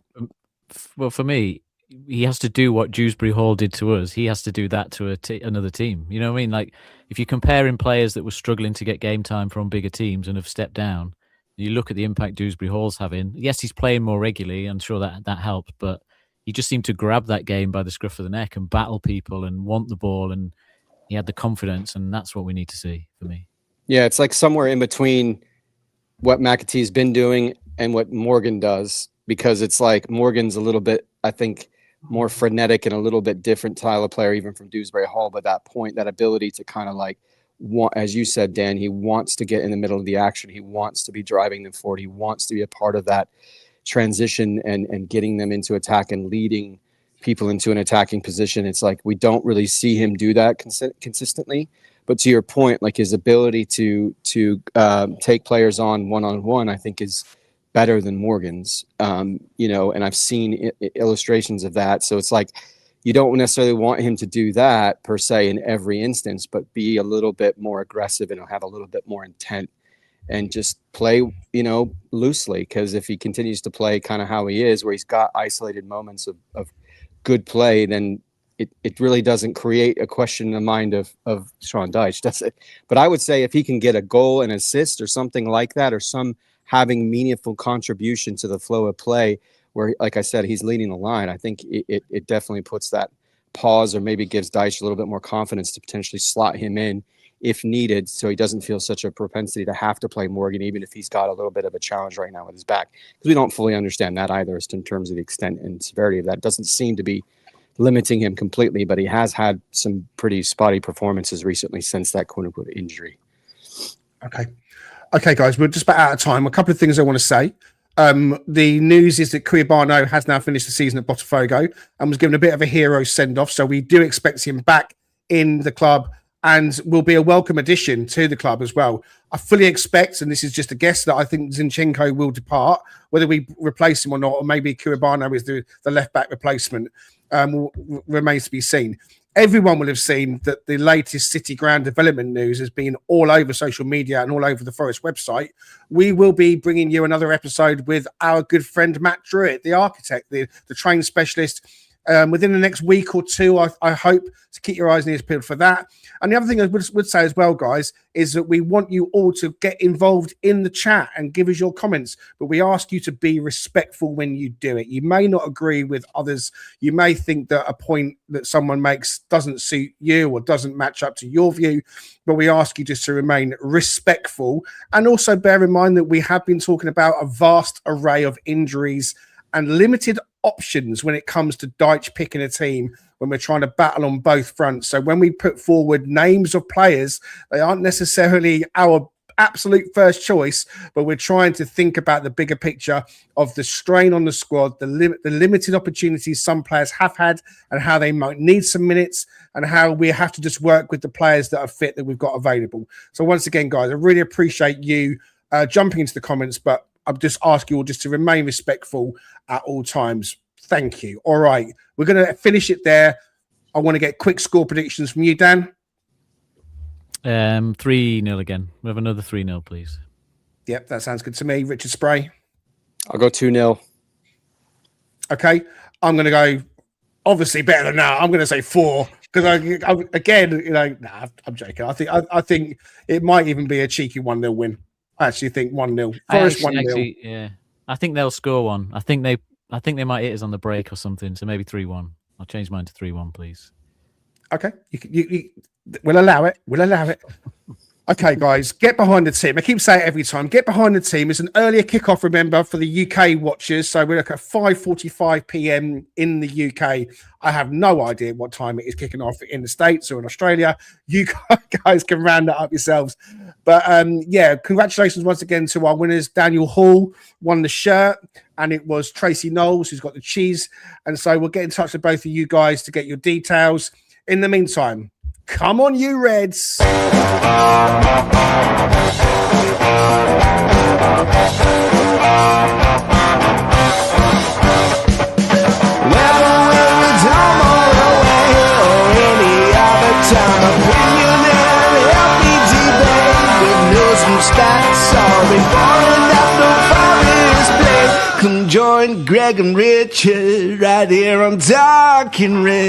Well, for me, he has to do what Dewsbury Hall did to us. He has to do that to another team. You know what I mean? Like, if you're comparing players that were struggling to get game time from bigger teams and have stepped down, you look at the impact Dewsbury Hall's having. Yes, he's playing more regularly. I'm sure that helped, but he just seemed to grab that game by the scruff of the neck and battle people and want the ball, and he had the confidence, and that's what we need to see for me. Yeah, it's like somewhere in between what McAtee's been doing and what Morgan does, because it's like Morgan's a little bit, I think, more frenetic and a little bit different style of player, even from Dewsbury Hall. But that point, that ability to kind of like, as you said, Dan, he wants to get in the middle of the action. He wants to be driving them forward. He wants to be a part of that transition and getting them into attack and leading people into an attacking position. It's like we don't really see him do that consistently. But to your point, like his ability to take players on one-on-one, I think is better than Morgan's, and I've seen illustrations of that. So it's like, you don't necessarily want him to do that per se in every instance, but be a little bit more aggressive and have a little bit more intent and just play, loosely. Because if he continues to play kind of how he is, where he's got isolated moments of good play, then it really doesn't create a question in the mind of Sean Dyche, does it? But I would say if he can get a goal and assist or something like that, or some having meaningful contribution to the flow of play, where, like I said, he's leading the line, I think it definitely puts that pause, or maybe gives Dyche a little bit more confidence to potentially slot him in if needed, so he doesn't feel such a propensity to have to play Morgan, even if he's got a little bit of a challenge right now with his back. Because we don't fully understand that either, as in terms of the extent and severity of that. It doesn't seem to be limiting him completely, but he has had some pretty spotty performances recently since that quote-unquote injury. Okay, guys, we're just about out of time. A couple of things I want to say. The news is that Kalimuendo has now finished the season at Botafogo and was given a bit of a hero send-off. So we do expect him back in the club and will be a welcome addition to the club as well. I fully expect, and this is just a guess, that I think Zinchenko will depart. Whether we replace him or not, or maybe Kalimuendo is the left-back replacement, remains to be seen. Everyone will have seen that the latest City Ground development news has been all over social media and all over the Forest website. We will be bringing you another episode with our good friend Matt Druitt, the architect, the train specialist, within the next week or two. I hope to keep your eyes and ears peeled for that. And the other thing I would say as well, guys, is that we want you all to get involved in the chat and give us your comments, but we ask you to be respectful when you do it. You may not agree with others. You may think that a point that someone makes doesn't suit you or doesn't match up to your view, but we ask you just to remain respectful. And also bear in mind that we have been talking about a vast array of injuries and limited options when it comes to Dyche picking a team when we're trying to battle on both fronts. So when we put forward names of players, they aren't necessarily our absolute first choice, but we're trying to think about the bigger picture of the strain on the squad, the limited opportunities some players have had and how they might need some minutes and how we have to just work with the players that are fit that we've got available. So once again, guys, I really appreciate you jumping into the comments, but I'll just ask you all just to remain respectful at all times. Thank you. All right. We're going to finish it there. I want to get quick score predictions from you, Dan. 3-0 again. We have another 3-0, please. Yep, that sounds good to me. Richard Spray. I'll go 2-0. Okay. I'm going to go obviously better than that. I'm going to say 4 because I'm joking. I think it might even be a cheeky 1-0 win. I actually think 1-0. Forest 1-0. Yeah. I think they'll score one. I think they might hit us on the break or something. So maybe 3-1. I'll change mine to 3-1, please. Okay. We'll allow it. Okay, guys, get behind the team. I keep saying it every time. Get behind the team. It's an earlier kickoff, remember, for the UK watchers. So we look at 5:45 p.m. in the UK. I have no idea what time it is kicking off in the States or in Australia. You guys can round that up yourselves. But congratulations once again to our winners. Daniel Hall won the shirt, and it was Tracy Knowles who's got the cheese. And so we'll get in touch with both of you guys to get your details. In the meantime, come on, you Reds. Come join Greg and Richard right here on Talking Red.